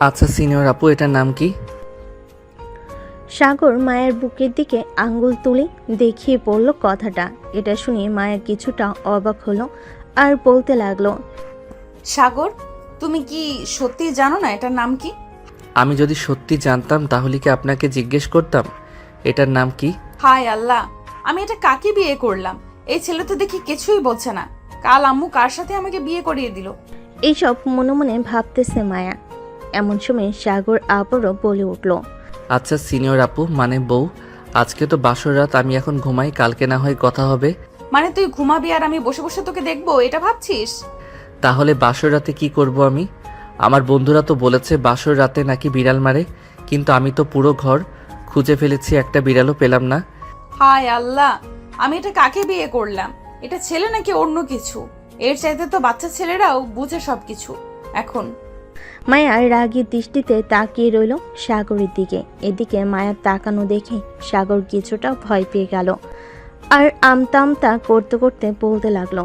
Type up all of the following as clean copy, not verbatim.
আচ্ছা সিনিয়র আপু, এটার নাম কি? সাগর মায়ের বুকের দিকে আঙ্গুল তুলে দেখিয়ে বলল কথাটা। এটা শুনে মায়া কিছুটা অবাক হলো আর বলতে লাগলো, সাগর, তুমি কি সত্যি জানো না এটার নাম কি? আমি যদি সত্যি জানতাম তাহলে কি আপনাকে জিজ্ঞেস করতাম এটার নাম কি? হায় আল্লাহ, আমি এটা কাকে বিয়ে করলাম? এই ছেলে তো দেখি কিছুই বলছে না। কাল আম্মু কার সাথে আমাকে বিয়ে করিয়ে দিল? এইসব মনে মনে ভাবতেছে মায়া। এমন সময় সাগর আবারও বলে উঠল, আচ্ছা সিনিয়র আপু, মানে বউ, আজকে তো বাসর রাত, আমি এখন ঘুমাই, কালকে না হয় কথা হবে। মানে তুই ঘুমাবি আর আমি বসে বসে তোকে দেখবো, এটা ভাবছিস? তাহলে বাসর রাতে কি করব আমি? আমার বন্ধুরা তো বলেছে বাসর রাতে নাকি বিড়াল মারে, কিন্তু আমি তো পুরো ঘর খুঁজে ফেলেছি, একটা বিড়ালও পেলাম না। হায় আল্লাহ, আমি এটা কাকে বিয়ে করলাম? এটা ছেলে নাকি অন্য কিছু? এর চাইতে তো বাচ্চা ছেলেরাও বুঝে সবকিছু এখন। মায়া রাগী দৃষ্টিতে তাকিয়ে রইল সাগরের দিকে। এদিকে মায়ার তাকানো দেখে সাগর কিছুটা ভয় পেয়ে গেল আর আমতা আমতা করতে করতে বলতে লাগলো,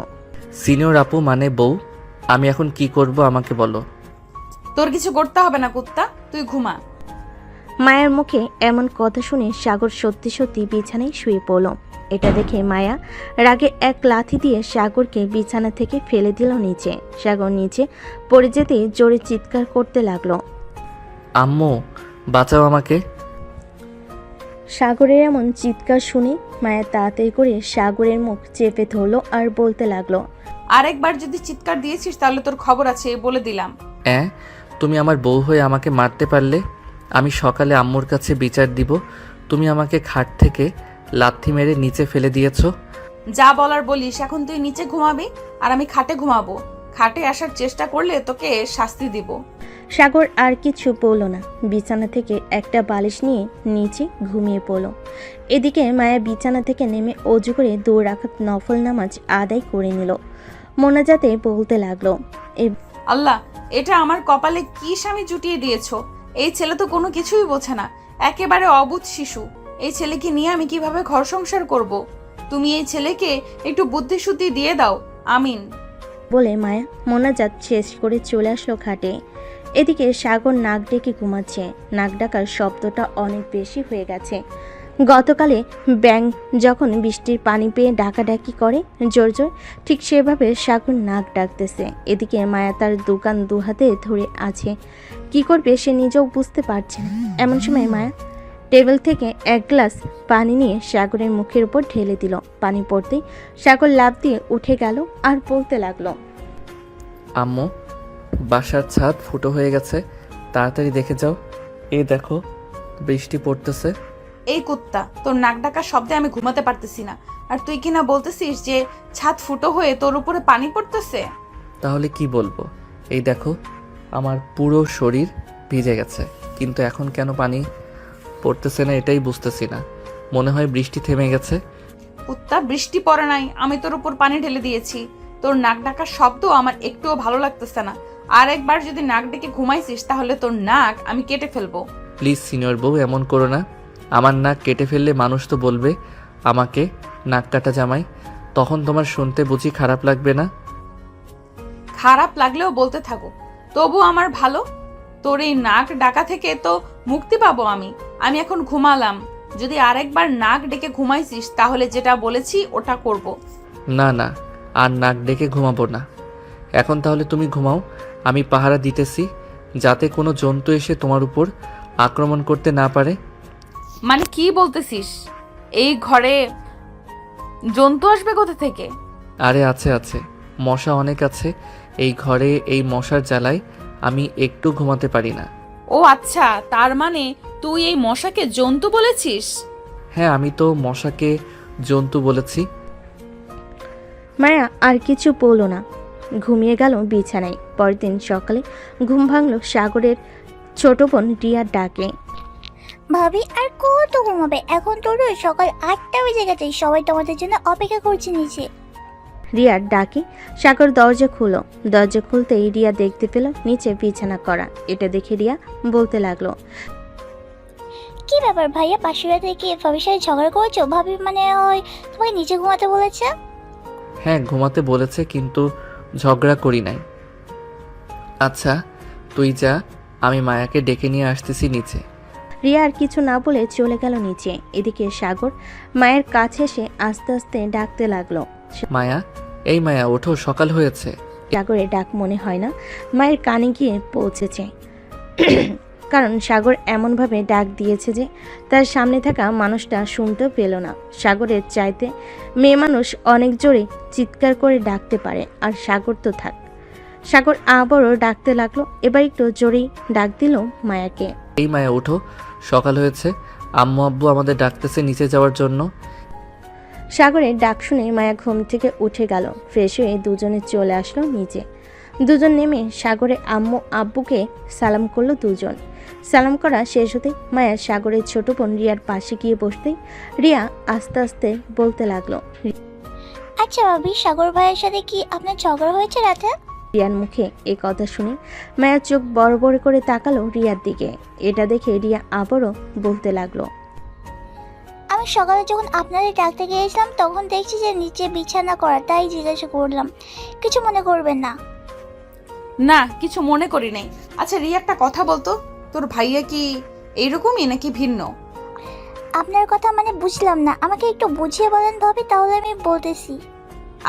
সিনিয়র আপু মানে বউ, আমি এখন কি করব আমাকে বলো। তোর কিছু করতে হবে না কুত্তা, তুই ঘুমা। মায়ের মুখে এমন কথা শুনে সাগর সত্যি সত্যি বিছানায় শুয়ে পড়ল। এটা দেখে মায়া রাগে এক লাথি দিয়ে সাগরকে বিছানা থেকে ফেলে দিল নিচে। সাগর নিচে পড়ে যেতেই জোরে চিৎকার করতে লাগলো। আম্মু বাঁচাও আমাকে। সাগরের এমন চিৎকার শুনে মায়া তাড়াতাড়ি করে সাগরের মুখ চেপে ধরলো আর বলতে লাগলো, আরেকবার যদি চিৎকার দিয়েছিস তাহলে তোর খবর আছে, বলে দিলাম। তুমি আমার বউ হয়ে আমাকে মারতে পারলে? আমি সকালে আম্মুর কাছে বিচার দিব। তুমি আমাকে খাট থেকে লাথি মেরে নিচে ফেলে দিয়েছো। যা বলার বলিস, এখন তুই নিচে ঘুমাবি আর আমি খাটে ঘুমাবো। খাটে আসার চেষ্টা করলে তোকে শাস্তি দিব। সাগর আর কিছু বলল না, বিছানা থেকে একটা বালিশ নিয়ে নিচে ঘুমিয়ে পড়ল। এদিকে মায়া বিছানা থেকে নেমে অজু করে 2 রাকাত নফল নামাজ আদায় করে নিল। মোনাজাতে বলতে লাগলো, আল্লাহ, এটা আমার কপালে কি স্বামী জুটিয়ে দিয়েছো? এই ছেলে তো কোনো কিছুই বোঝে না, একেবারে অবুঝ শিশু। এই ছেলেকে নিয়ে আমি কিভাবে ঘর সংসার করব? তুমি এই ছেলেকে একটু বুদ্ধি শুদ্ধি দিয়ে দাও, আমিন। বলে মায়া মোনাজাত শেষ করে চলে আসলো খাটে। এদিকে সাগর নাক ডেকে ঘুমাচ্ছে। নাক ডাকার শব্দটা অনেক বেশি হয়ে গেছে। গতকালে ব্যাঙ যখন বৃষ্টির পানি পেয়ে ডাকাডাকি করে জোর জোর, ঠিক সেভাবে সাগর নাক ডাকতেছে। এদিকে মায়া তার দোকান 2 হাতে ধরে আছে, কি করবে সে নিজেও বুঝতে পারছে না। এমন সময় মায়া টেবিল থেকে 1 গ্লাস পানি নিয়ে সাগরের মুখের উপর ঢেলে দিল। পানি পড়তেই সাগর লাফ দিয়ে উঠে গেল আর বলতে লাগলো, আম্মু, বাসার ছাদ ফুটো হয়ে গেছে, তাড়াতাড়ি দেখে যাও। এই দেখো বৃষ্টি পড়তেছে। এই কুত্তা, তোর নাক ডাকার শব্দে আমি ঘুমাতে পারতেছি না, আর তুই কিনা বলতেছিস যে ছাদ ফুটো হয়ে তোর উপরে পানি পড়তেছে। তাহলে কি বলবো? এই দেখো আমার পুরো শরীর ভিজে গেছে, কিন্তু এখন কেন পানি পড়তেছে না এটাই বুঝতেছি না। মনে হয় বৃষ্টি থেমে গেছে। কুত্তা, বৃষ্টি পড়ে নাই, আমি তোর উপর পানি ঢেলে দিয়েছি। তোর নাক ডাকার শব্দ আমার একটুও ভালো লাগতেছে না। আর একবার যদি নাক ডেকে ঘুমাইছিস তাহলে তোর নাক আমি কেটে ফেলবো। প্লিজ সিনিয়র বউ, এমন করো না। আমার নাক কেটে ফেললে মানুষ তো বলবে আমাকে নাক কাটা জামাই, তখন তোমার শুনতে বুঝি খারাপ লাগবে না? খারাপ লাগলেও বলতে থাকো, তবু আমার ভালো। তোর এই নাক ডাকা থেকে তো মুক্তি পাবো আমি। আমি এখন ঘুমালাম, যদি আরেকবার নাক ডেকে ঘুমাইছিস তাহলে যেটা বলেছি ওটা করব। না না, আর নাক ডেকে ঘুমাবো না। এখন তাহলে তুমি ঘুমাও, আমি পাহারা দিতেছি, যাতে কোনো জন্তু এসে তোমার উপর আক্রমণ করতে না পারে। মানে কি বলতেছিস? এই ঘরে জন্তু আসবে কোথা থেকে? আরে আছে আছে, মশা অনেক আছে এই ঘরে। এই মশার জ্বালায় আমি একটু ঘুমাতে পারি না। ও আচ্ছা, তার মানে তুই এই মশাকে জন্তু বলেছিস? হ্যাঁ, আমি তো মশাকে জন্তু বলেছি। মায়া আর কিছু বলল না, ঘুমিয়ে গেল বিছানায়। পরের দিন সকালে ঘুম ভাঙল সাগরের ছোট বোন রিয়ার ডাকে। ভাবি আর কত ঘুমাবে? এখন তো রোজ সকাল 8টা বেজে গেছে, সবাই তোমাদের জন্য অপেক্ষা করছে নিচে। রিয়ার ডাকে সাগর দরজা খুলো। দরজা খুলতেই রিয়া দেখতে পেল নিচে বিছানা করা। এটা দেখে রিয়া বলতে লাগলো, কি ব্যাপার ভাইয়া, পাশের থেকে ভাবির সাথে ঝগড়া করেছো? ভাবি মানে হয় তোমাকে নিচে ঘুমাতে বলেছে? হ্যাঁ ঘুমাতে বলেছে, কিন্তু ঝগড়া করি নাই। আচ্ছা তুই যা, আমি মায়াকে ডেকে নিয়ে আসতেছি নিচে। রিয়া আর কিছু না বলে চলে গেল নিচে। এদিকে সাগর মায়ের কাছে এসে আস্তে আস্তে ডাকতে লাগলো। মায়া, এই মায়া ওঠো, সকাল হয়েছে। সাগরের ডাক মনে হয় না মায়ের কানে গিয়ে পৌঁছেছে, কারণ সাগর এমনভাবে ডাক দিয়েছে যে তার সামনে থাকা মানুষটা শুনতেও পেল না। সাগরের চাইতে মেয়ে মানুষ অনেক জোরে চিৎকার করে ডাকতে পারে, আর সাগর তো থাক। সাগর আবারও ডাকতে লাগলো, এবার একটু জোরেই ডাক দিল মায়াকে। এই মায়া ওঠো, সকাল হয়েছে। আম্মু আব্বু আমাদের ডাকতেছে নিচে যাওয়ার জন্য। সাগরের ডাক শুনে মায়া ঘুম থেকে উঠে গেল। ফ্রেশ হয়ে দুজনে চলে আসলো নিচে। দুজন নেমে সাগরের আম্মু আব্বুকে সালাম করলো দুজন। সালাম করা শেষ হতে মায়া সাগরের ছোট বোন রিয়ার পাশে গিয়ে বসতেই রিয়া আস্তে আস্তে বলতে লাগলো। আচ্ছা ভাবি, সাগর ভাইয়ের সাথে কি আপনার ঝগড়া হয়েছে রাতে? রিয়ার মুখে এই কথা শুনে মায়ের চোখ বড় বড় করে তাকালো রিয়ার দিকে। এটা দেখে রিয়া আবারও বলতে লাগলো। আমি সকালে যখন আপনাদের ডাকতে গিয়েছিলাম তখন দেখছি যে নিচে বিছানা করা, তাই জিজ্ঞাসা করলাম। কিছু মনে করবেন না। না, কিছু মনে করি নাই। আচ্ছা রিয়া, একটা কথা বলতো, তোর ভাইয়া কি এইরকমই নাকি ভিন্ন? আপনার কথা মানে বুঝলাম না, আমাকে একটু বুঝিয়ে বলেন ভাবি, তাহলে আমি বলতেছি।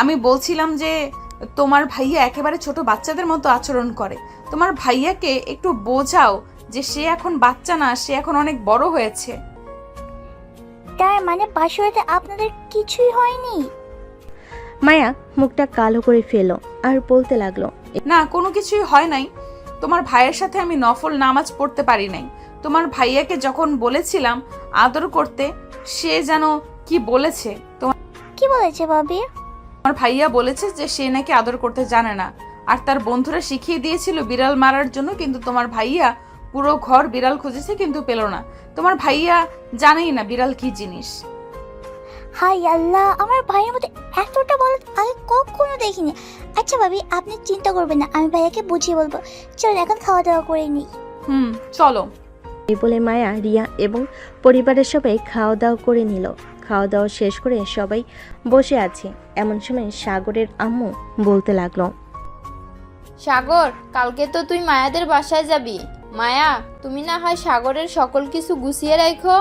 আমি বলছিলাম যে তোমার ভাইয়া একেবারে ছোট বাচ্চাদের মতো আচরণ করে। তোমার ভাইয়াকে একটু বোঝাও যে সে এখন বাচ্চা না, সে এখন অনেক বড় হয়েছে। তার মানে বাসুরাতে আপনাদের কিছুই হয়নি? মায়া মুখটা কালো করে ফেলো আর বলতে লাগলো। না, কোনো কিছুই হয় নাই। তোমার ভাইয়ের সাথে আমি নফল নামাজ পড়তে পারি নাই। তোমার ভাইয়াকে যখন বলেছিলাম আদর করতে, সে যেন কি বলেছে। কি বলেছে ভাবি? তোমার ভাইয়া বলেছে যে সে নাকি আদর করতে জানে না, আর তার বন্ধুরা শিখিয়ে দিয়েছিল বিড়াল মারার জন্য, কিন্তু তোমার ভাইয়া পুরো ঘর বিড়াল খুঁজেছে কিন্তু পেল না। তোমার ভাইয়া জানেই না বিড়াল কি জিনিস। হাই আল্লাহ, আমার ভাইয়ের মধ্যে এতটা বলে আগে কখনো দেখিনি। আচ্ছা ভাবি, আপনি চিন্তা করবেন না, আমি ভাইয়াকে বুঝিয়ে বলবো। চলুন এখন খাওয়া দাওয়া করে নিই। চলো। এই বলে মায়া, রিয়া এবং পরিবারের সবাই খাওয়া দাওয়া করে নিল। খাওয়া দাওয়া শেষ করে সবাই বসে আছে। এমন সময় সাগরের আম্মু বলতে লাগলো। সাগর, কালকে তো তুই মায়াদের বাসায় যাবি। মায়া, তুমি না হয় সাগরের সকল কিছু গুছিয়ে রাখো।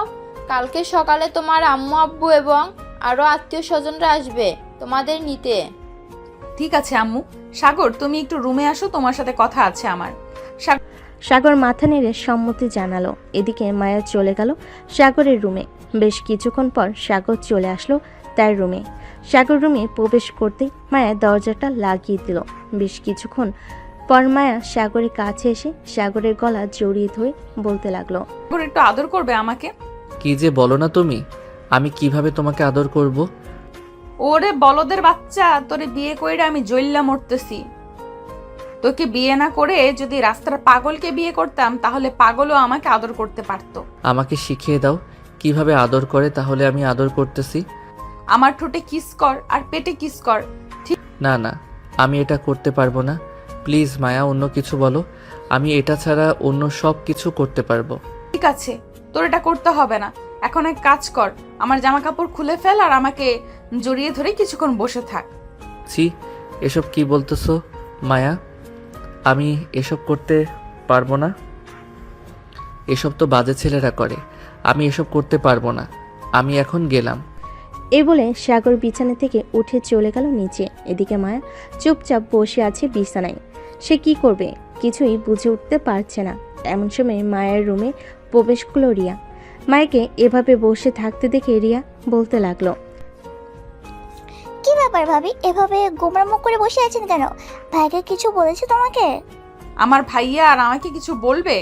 কালকে সকালে তোমার আম্মু আব্বু এবং আরো আত্মীয় স্বজনরা আসবে তোমাদের নিতে। ঠিক আছে আম্মু। সাগর, তুমি একটু রুমে আসো, তোমার সাথে কথা আছে আমার। সাগর মাথা নেড়ে সম্মতি জানালো। এদিকে মায়া চলে গেল সাগরের রুমে। বেশ কিছুক্ষণ পর সাগর চলে আসলো তার রুমে। সাগর রুমে প্রবেশ করতেই মায়া দরজাটা লাগিয়ে দিল। বেশ কিছুক্ষণ পর মায়া সাগরের কাছে এসে সাগরের গলা জড়িয়ে ধরে বলতে লাগলো। সাগর, একটু আদর করবে আমাকে? কি যে বলো না তুমি, আমি কিভাবে তোমাকে আদর করব? ওরে বলদের বাচ্চা, তোরে বিয়ে কইরা আমি জইল্লা মরতেছি। তোকে বিয়ে না করে যদি রাস্তার পাগলকে বিয়ে করতাম, তাহলে পাগলও আমাকে আদর করতে পারতো। আমাকে শিখিয়ে দাও কিভাবে আদর করে, তাহলে আমি আদর করতেছি। আমার ঠোঁটে কিস কর আর পেটে কিস কর। না না, আমি এটা করতে পারবো না। প্লিজ মায়া, অন্য কিছু বলো। আমি এটা ছাড়া অন্য সব কিছু করতে পারবো। ঠিক আছে, তোর এটা করতে হবে না। এখন এক কাজ কর, আমার জামা কাপড় খুলে ফেল আর আমাকে জড়িয়ে ধরে কিছুক্ষণ বসে থাক। ছি, এসব কি বলতেছো মায়া? আমি এসব করতে পারবো না। এসব তো বাজে ছেলেরা করে, আমি এসব করতে পারবো না। আমি এখন গেলাম। এই বলে সাগর বিছানা থেকে উঠে চলে গেল নিচে। এদিকে মায়া চুপচাপ বসে আছে বিছানায়। সে কি করবে কিছুই বুঝে উঠতে পারছে না। এমন সময় মায়ের রুমে প্রবেশ করলো রিয়া। মায়াকে এভাবে বসে থাকতে দেখে রিয়া বলতে লাগলো। কি ব্যাপার ভাবি, এভাবে গোমরা মুখ করে বসে আছেন কেন? ভাইকে কিছু বলেছে তোমাকে? আমার ভাইয়া আর আমাকে কিছু বলবে?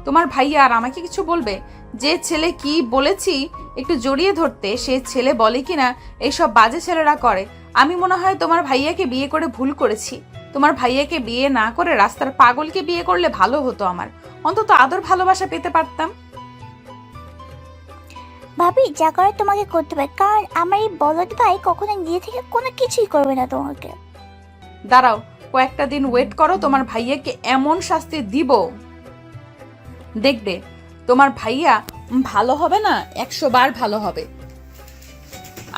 তোমার ভাইয়া আর আমাকে কিছু বলবে? যে ছেলে কি বলেছি একটু জড়িয়ে ধরতে, সে ছেলে বলে কিনা এইসব বাজে ছেলেরা করে। আমি মনে হয় তোমার ভাইয়াকে বিয়ে করে ভুল করেছি। তোমার ভাইয়াকে বিয়ে না করে রাস্তার পাগলকে বিয়ে করলে ভালো হতো, আমার অন্তত আদর ভালোবাসা পেতে পারতাম। ভাবি, যা করে তোমাকে করতে হবে, কারণ আমার এই বলদ ভাই কখনো নিজে থেকে কোনো কিছুই করবে না তোমাকে। দাঁড়াও, কয়েকটা দিন ওয়েট করো, তোমার ভাইয়াকে এমন শাস্তি দিব দেখবে তোমার ভাইয়া ভালো হবে না, 100 বার ভালো হবে।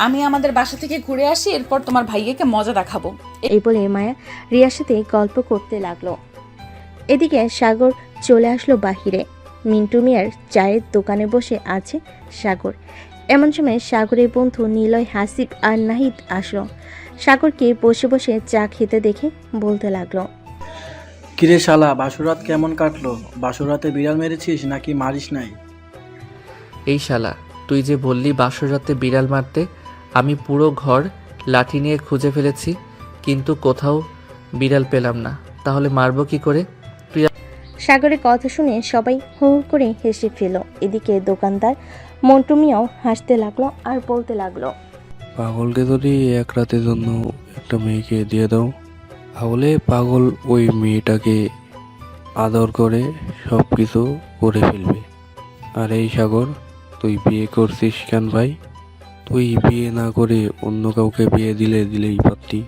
আমি আমাদের বাসা থেকে ঘুরে আসি, এরপর তোমার ভাইয়াকে মজা দেখাবো। এই বলে মায়া রিয়ার সাথে গল্প করতে লাগলো। এদিকে সাগর চলে আসলো বাহিরে। মিন্টু মিয়ার চায়ের দোকানে বসে আছে সাগর। এমন সময় সাগরের বন্ধু নিলয়, হাসিব আর নাহিদ আসলো। সাগরকে বসে বসে চা খেতে দেখে বলতে লাগলো, কিরে শালা, বাসুরাত কেমন কাটলো? বাসুরাতে বিড়াল মেরেছিস নাকি মারিস নাই? এই শালা, তুই যে বললি বাসর রাতে বিড়াল মারতে, আমি পুরো ঘর লাঠি নিয়ে খুঁজে ফেলেছি, কিন্তু কোথাও বিড়াল পেলাম না। তাহলে মারবো কি করে? সাগরের কথা শুনে সবাই হু হু করে হেসে ফেল। এদিকে দোকানদার মন্টু মিয়াও হাসতে লাগলো আর বলতে লাগলো, পাগলকে যদি এক রাতের জন্য একটা মেয়েকে দিয়ে দাও, তাহলে পাগল ওই মেয়েটাকে আদর করে সব কিছু করে ফেলবে। আর এই সাগর, তুই বিয়ে করছিস কেন ভাই? তুই বিয়ে না করে অন্য কাউকে বিয়ে দিলেই পারতি।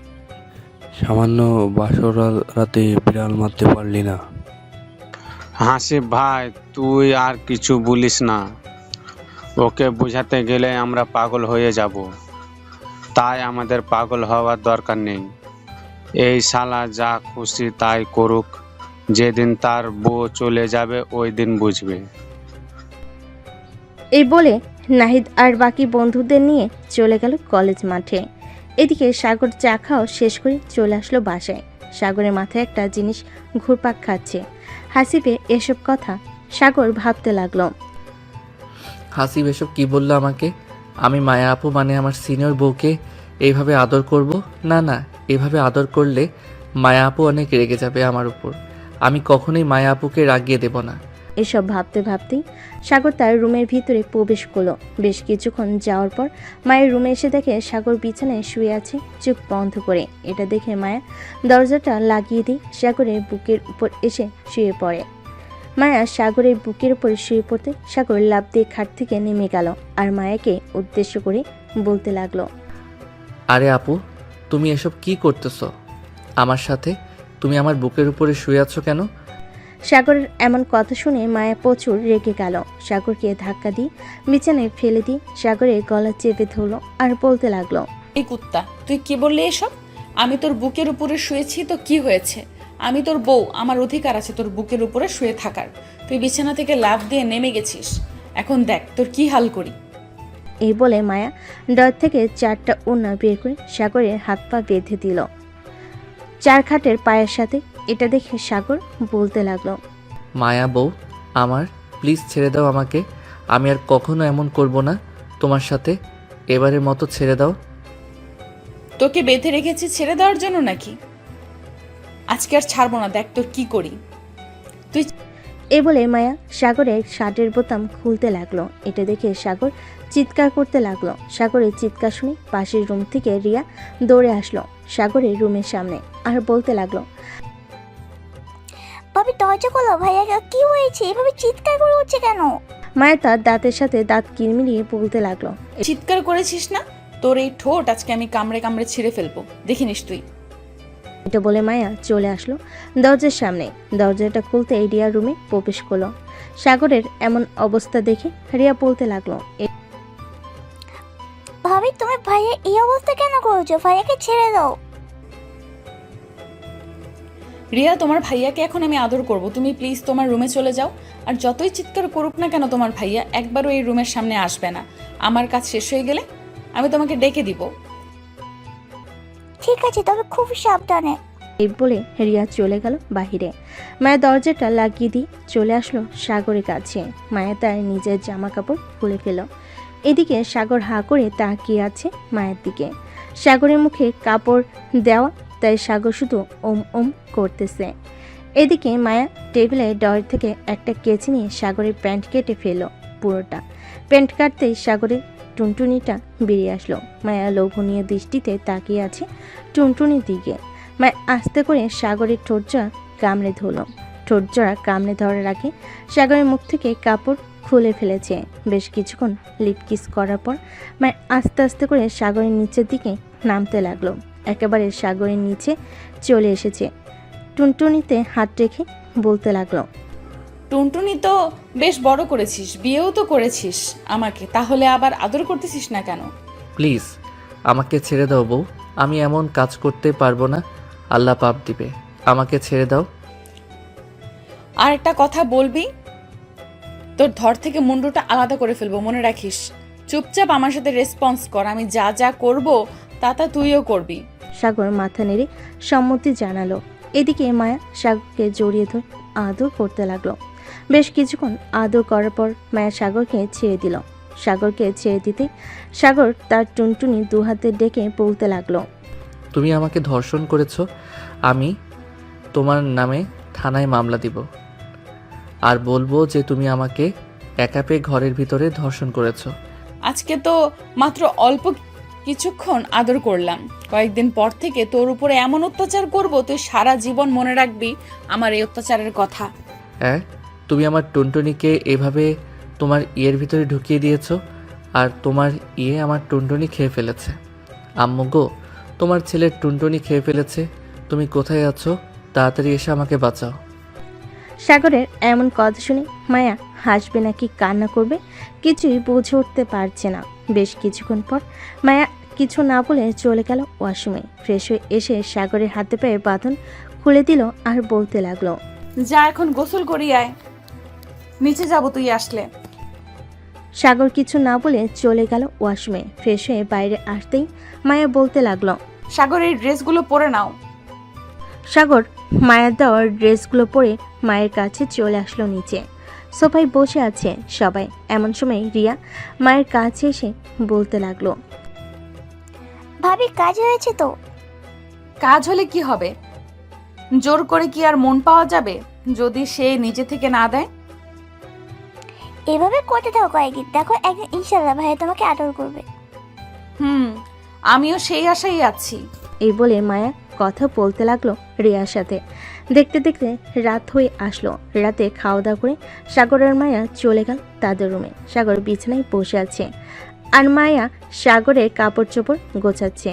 সামান্য বাসর রাতে বিড়াল মারতে পারলি না। হাসিব ভাই, তুই আর কিছু বলিস না। ওকে বোঝাতে গেলে আমরা পাগল হয়ে যাব, তাই আমাদের পাগল হওয়ার দরকার নেই। এই শালা যা খুশি তাই করুক, যেদিন তার বউ চলে যাবে ওই দিন বুঝবে। এই বলে নাহিদ আর বাকি বন্ধুদের নিয়ে চলে গেল কলেজ মাঠে। এদিকে সাগর চা খাওয়া শেষ করে চলে আসলো বাসায়। সাগরের মাথায় একটা জিনিস ঘুরপাক খাচ্ছে। হাসিবে এসব কথা সাগর ভাবতে লাগলো। হাসিব এসব কি বললো আমাকে? আমি মায়া আপু মানে আমার সিনিয়র বউকে এইভাবে আদর করব? না না, এভাবে আদর করলে মায়া আপু অনেক রেগে যাবে আমার উপর। আমি কখনোই মায়া আপুকে রাগিয়ে দেব না। এসব ভাবতে ভাবতেই সাগর তার রুমের ভিতরে প্রবেশ করলো। বেশ কিছুক্ষণ যাওয়ার পর মায়ের রুমে এসে দেখে সাগর বিছানায় শুয়ে আছে চোখ বন্ধ করে। এটা দেখে মায়া দরজাটা লাগিয়ে দিয়ে সাগরের বুকের উপর এসে শুয়ে পড়ে। মায়া সাগরের বুকের উপর শুয়ে পড়তে সাগর লাফ দিয়ে খাট থেকে নেমে গেল আর মায়াকে উদ্দেশ্য করে বলতে লাগলো, আরে আপু, তুমি এসব কি করতেছো আমার সাথে? তুমি আমার বুকের উপরে শুয়ে আছো কেন? সাগরের এমন কথা শুনে মায়া প্রচুর রেগে গেল। সাগরকে ধাক্কা দিয়ে বিছানায় ফেলে দিয়ে সাগরের গলা চেপে ধরলো আর বলতে লাগলো, এই কুত্তা, তুই কি বললি এসব? আমি তোর বুকের উপরে শুয়েছি তো কি হয়েছে? আমি তোর বউ, আমার অধিকার আছে তোর বুকের উপরে শুয়ে থাকার। তুই বিছানা থেকে লাফ দিয়ে নেমে গেছিস, এখন দেখ তোর কি হাল করি। এই বলে মায়া ডর থেকে 4টা ওড়না বের করে সাগরের হাত পা বেঁধে দিল চার খাটের পায়ের সাথে। এটা দেখে সাগর বলতে লাগলো, মায়া বউ আমার, প্লিজ ছেড়ে দাও আমাকে। আমি আর কখনো এমন করব না তোমার সাথে। এবারের মতো ছেড়ে দাও। তোকে বেঁধে রেখেছি ছেড়ে দেওয়ার জন্য নাকি? আজকে আর ছাড়বো না, দেখ তোর কি করি। তুই এই বলে মায়া সাগরের শার্টের বোতাম খুলতে লাগলো। এটা দেখে সাগর চিৎকার করতে লাগলো। সাগরের চিৎকার শুনে পাশের রুম থেকে রিয়া দৌড়ে আসলো সাগরের রুমের সামনে আর বলতে লাগলো, ভাবি দরজা খোলো, ভাইয়া কি হয়েছে? এভাবে চিৎকার করে উঠছে কেন? মায়া তার দাঁতের সাথে দাঁত কিরমিরিয়ে বলতে লাগলো, চিৎকার করেছিস না? তোর এই ঠোঁট আজকে আমি কামড়ে কামড়ে ছিঁড়ে ফেলবো, দেখিনিস তুই। এটা বলে মায়া চলে আসলো দরজার সামনে। দরজাটা খুলতে রিয়া রুমে প্রবেশ করলো। সাগরের এমন অবস্থা দেখে রিয়া বলতে লাগলো, ভাবি তুমি ভাইয়া এই অবস্থা কেন করেছো? ভাইয়াকে ছেড়ে দাও। রিয়া, তোমার ভাইয়াকে এখন আমি আদর করব, তুমি প্লিজ তোমার রুমে চলে যাও। আর যতই চিৎকার করুক না কেন তোমার ভাইয়া, একবারও এই রুমের সামনে আসবে না। আমার কাজ শেষ হয়ে গেলে আমি তোমাকে ডেকে দিব। ঠিক আছে, তবে খুব সাবধানে। এই বলে রিয়া চলে গেল বাহিরে। মায়া দরজাটা লাগিয়ে দিয়ে চলে আসলো সাগরের কাছে। মায়া তার নিজের জামা কাপড় খুলে ফেল। এদিকে সাগর হাঁ করে তাকিয়ে আছে মায়ের দিকে। সাগরের মুখে কাপড় দেওয়া, তাই সাগর শুধু ওম ওম করতেছে। এদিকে মায়া টেবিলে ডর থেকে একটা কেচি নিয়ে সাগরের প্যান্ট কেটে ফেলল পুরোটা। প্যান্ট কাটতেই সাগরের টুনটুনিটা বেরিয়ে আসলো। মায়া লোভনীয় দৃষ্টিতে তাকিয়ে আছে টুনটুনির দিকে। মায়া আস্তে করে সাগরের ঠোঁটজোড়া কামড়ে ধরল। ঠোঁটজোড়া কামড়ে ধরার আগে সাগরের মুখ থেকে কাপড় খুলে ফেলেছে। বেশ কিছুক্ষণ লিপ কিস করার পর মায়া আস্তে আস্তে করে সাগরের নিচের দিকে নামতে লাগলো। একেবারে সাগরের নিচে চলে এসেছে। টুনটুনিতে হাত রেখে বলতে লাগলো, টুনটুনি তো বেশ বড় করেছিস, বিয়েও তো করেছিস আমাকে, তাহলে আবার আদর করতেছিস না কেন? প্লিজ আমাকে ছেড়ে দাও বউ, আমি এমন কাজ করতে পারবো না, আল্লাহ পাপ দিবে। আমাকে ছেড়ে দাও। আর একটা কথা বলবি, তোর ধর থেকে মুন্ডুটা আলাদা করে ফেলবো, মনে রাখিস। চুপচাপ আমার সাথে রেসপন্স কর, আমি যা যা করব তা তা তুইও করবি। সাগর মাথা নেড়ে সম্মতি জানালো। এদিকে মায়া সাগরকে জড়িয়ে ধরে আদর করতে লাগলো। বেশ কিছুক্ষণ আদর করার পর মায়া সাগরকে ছেড়ে দিল। সাগরকে ছেড়ে দিতে সাগর তার টুনটুনি দু হাতে ডেকে বলতে লাগলো। তুমি আমাকে ধর্ষণ করেছো, আমি তোমার নামে থানায় মামলা দিব আর বলবো যে তুমি আমাকে একা পেয়ে ঘরের ভিতরে ধর্ষণ করেছো। আজকে তো মাত্র অল্প কিছুক্ষণ আদর করলাম, কয়েকদিন পর থেকে তোর উপরে এমন অত্যাচার করব তুই সারা জীবন মনে রাখবি আমার এই অত্যাচারের কথা। হ্যাঁ, তুমি আমার টুনটুনিকে এভাবে তোমার ইয়ের ভিতরে ঢুকিয়ে দিয়েছো আর তোমার ইয়ে আমার টুনটুনি খেয়ে ফেলেছে। আম্মু গো, তোমার ছেলের টুনটুনি খেয়ে ফেলেছে, তুমি কোথায় আছো? তাড়াতাড়ি এসে আমাকে বাঁচাও। সাগরের এমন কথা শুনে মায়া হাসবে নাকি কান্না করবে কিছুই বুঝে উঠতে পারছে না। বেশ কিছুক্ষণ পর মায়া কিছু না বলে চলে গেল ওয়াশরুমে। ফ্রেশ হয়ে এসে সাগরের হাতে পায়ে বাঁধন খুলে দিল আর বলতে লাগলো। যা এখন গোসল করি আয়, নিচে যাব তুই আসলে। সাগর কিছু না বলে চলে গেল ওয়াশরুমে। ফ্রেশ হয়ে বাইরে আসতেই মায়া বলতে লাগলো। সাগর এই ড্রেসগুলো পরে নাও। সাগর মায়ের দেওয়ার ড্রেসগুলো পরে মায়ের কাছে চলে আসলো নিচে। সোফায় বসে আছে সবাই। এমন সময় রিয়া মায়ের কাছে এসে বলতে লাগলো। ভাবি কাজ হয়েছে তো? কাজ হলে কি হবে, জোর করে কি আর মন পাওয়া যাবে যদি সে নিজে থেকে না দেয়? এভাবে করতে থাকো কয়েকদিন, দেখো একদিন ইনশাল্লাহ ভাইয়া তোমাকে আদর করবে। আমিও সেই আশাই আছি। এই বলে মায়া কথা বলতে লাগলো রিয়ার সাথে। দেখতে দেখতে রাত হয়ে আসলো। রাতে খাওয়া দাওয়া করে সাগর আর মায়া চলে গেল তাদের রুমে। সাগর বিছানায় বসে আছে আর মায়া সাগরের কাপড় চোপড় গোছাচ্ছে।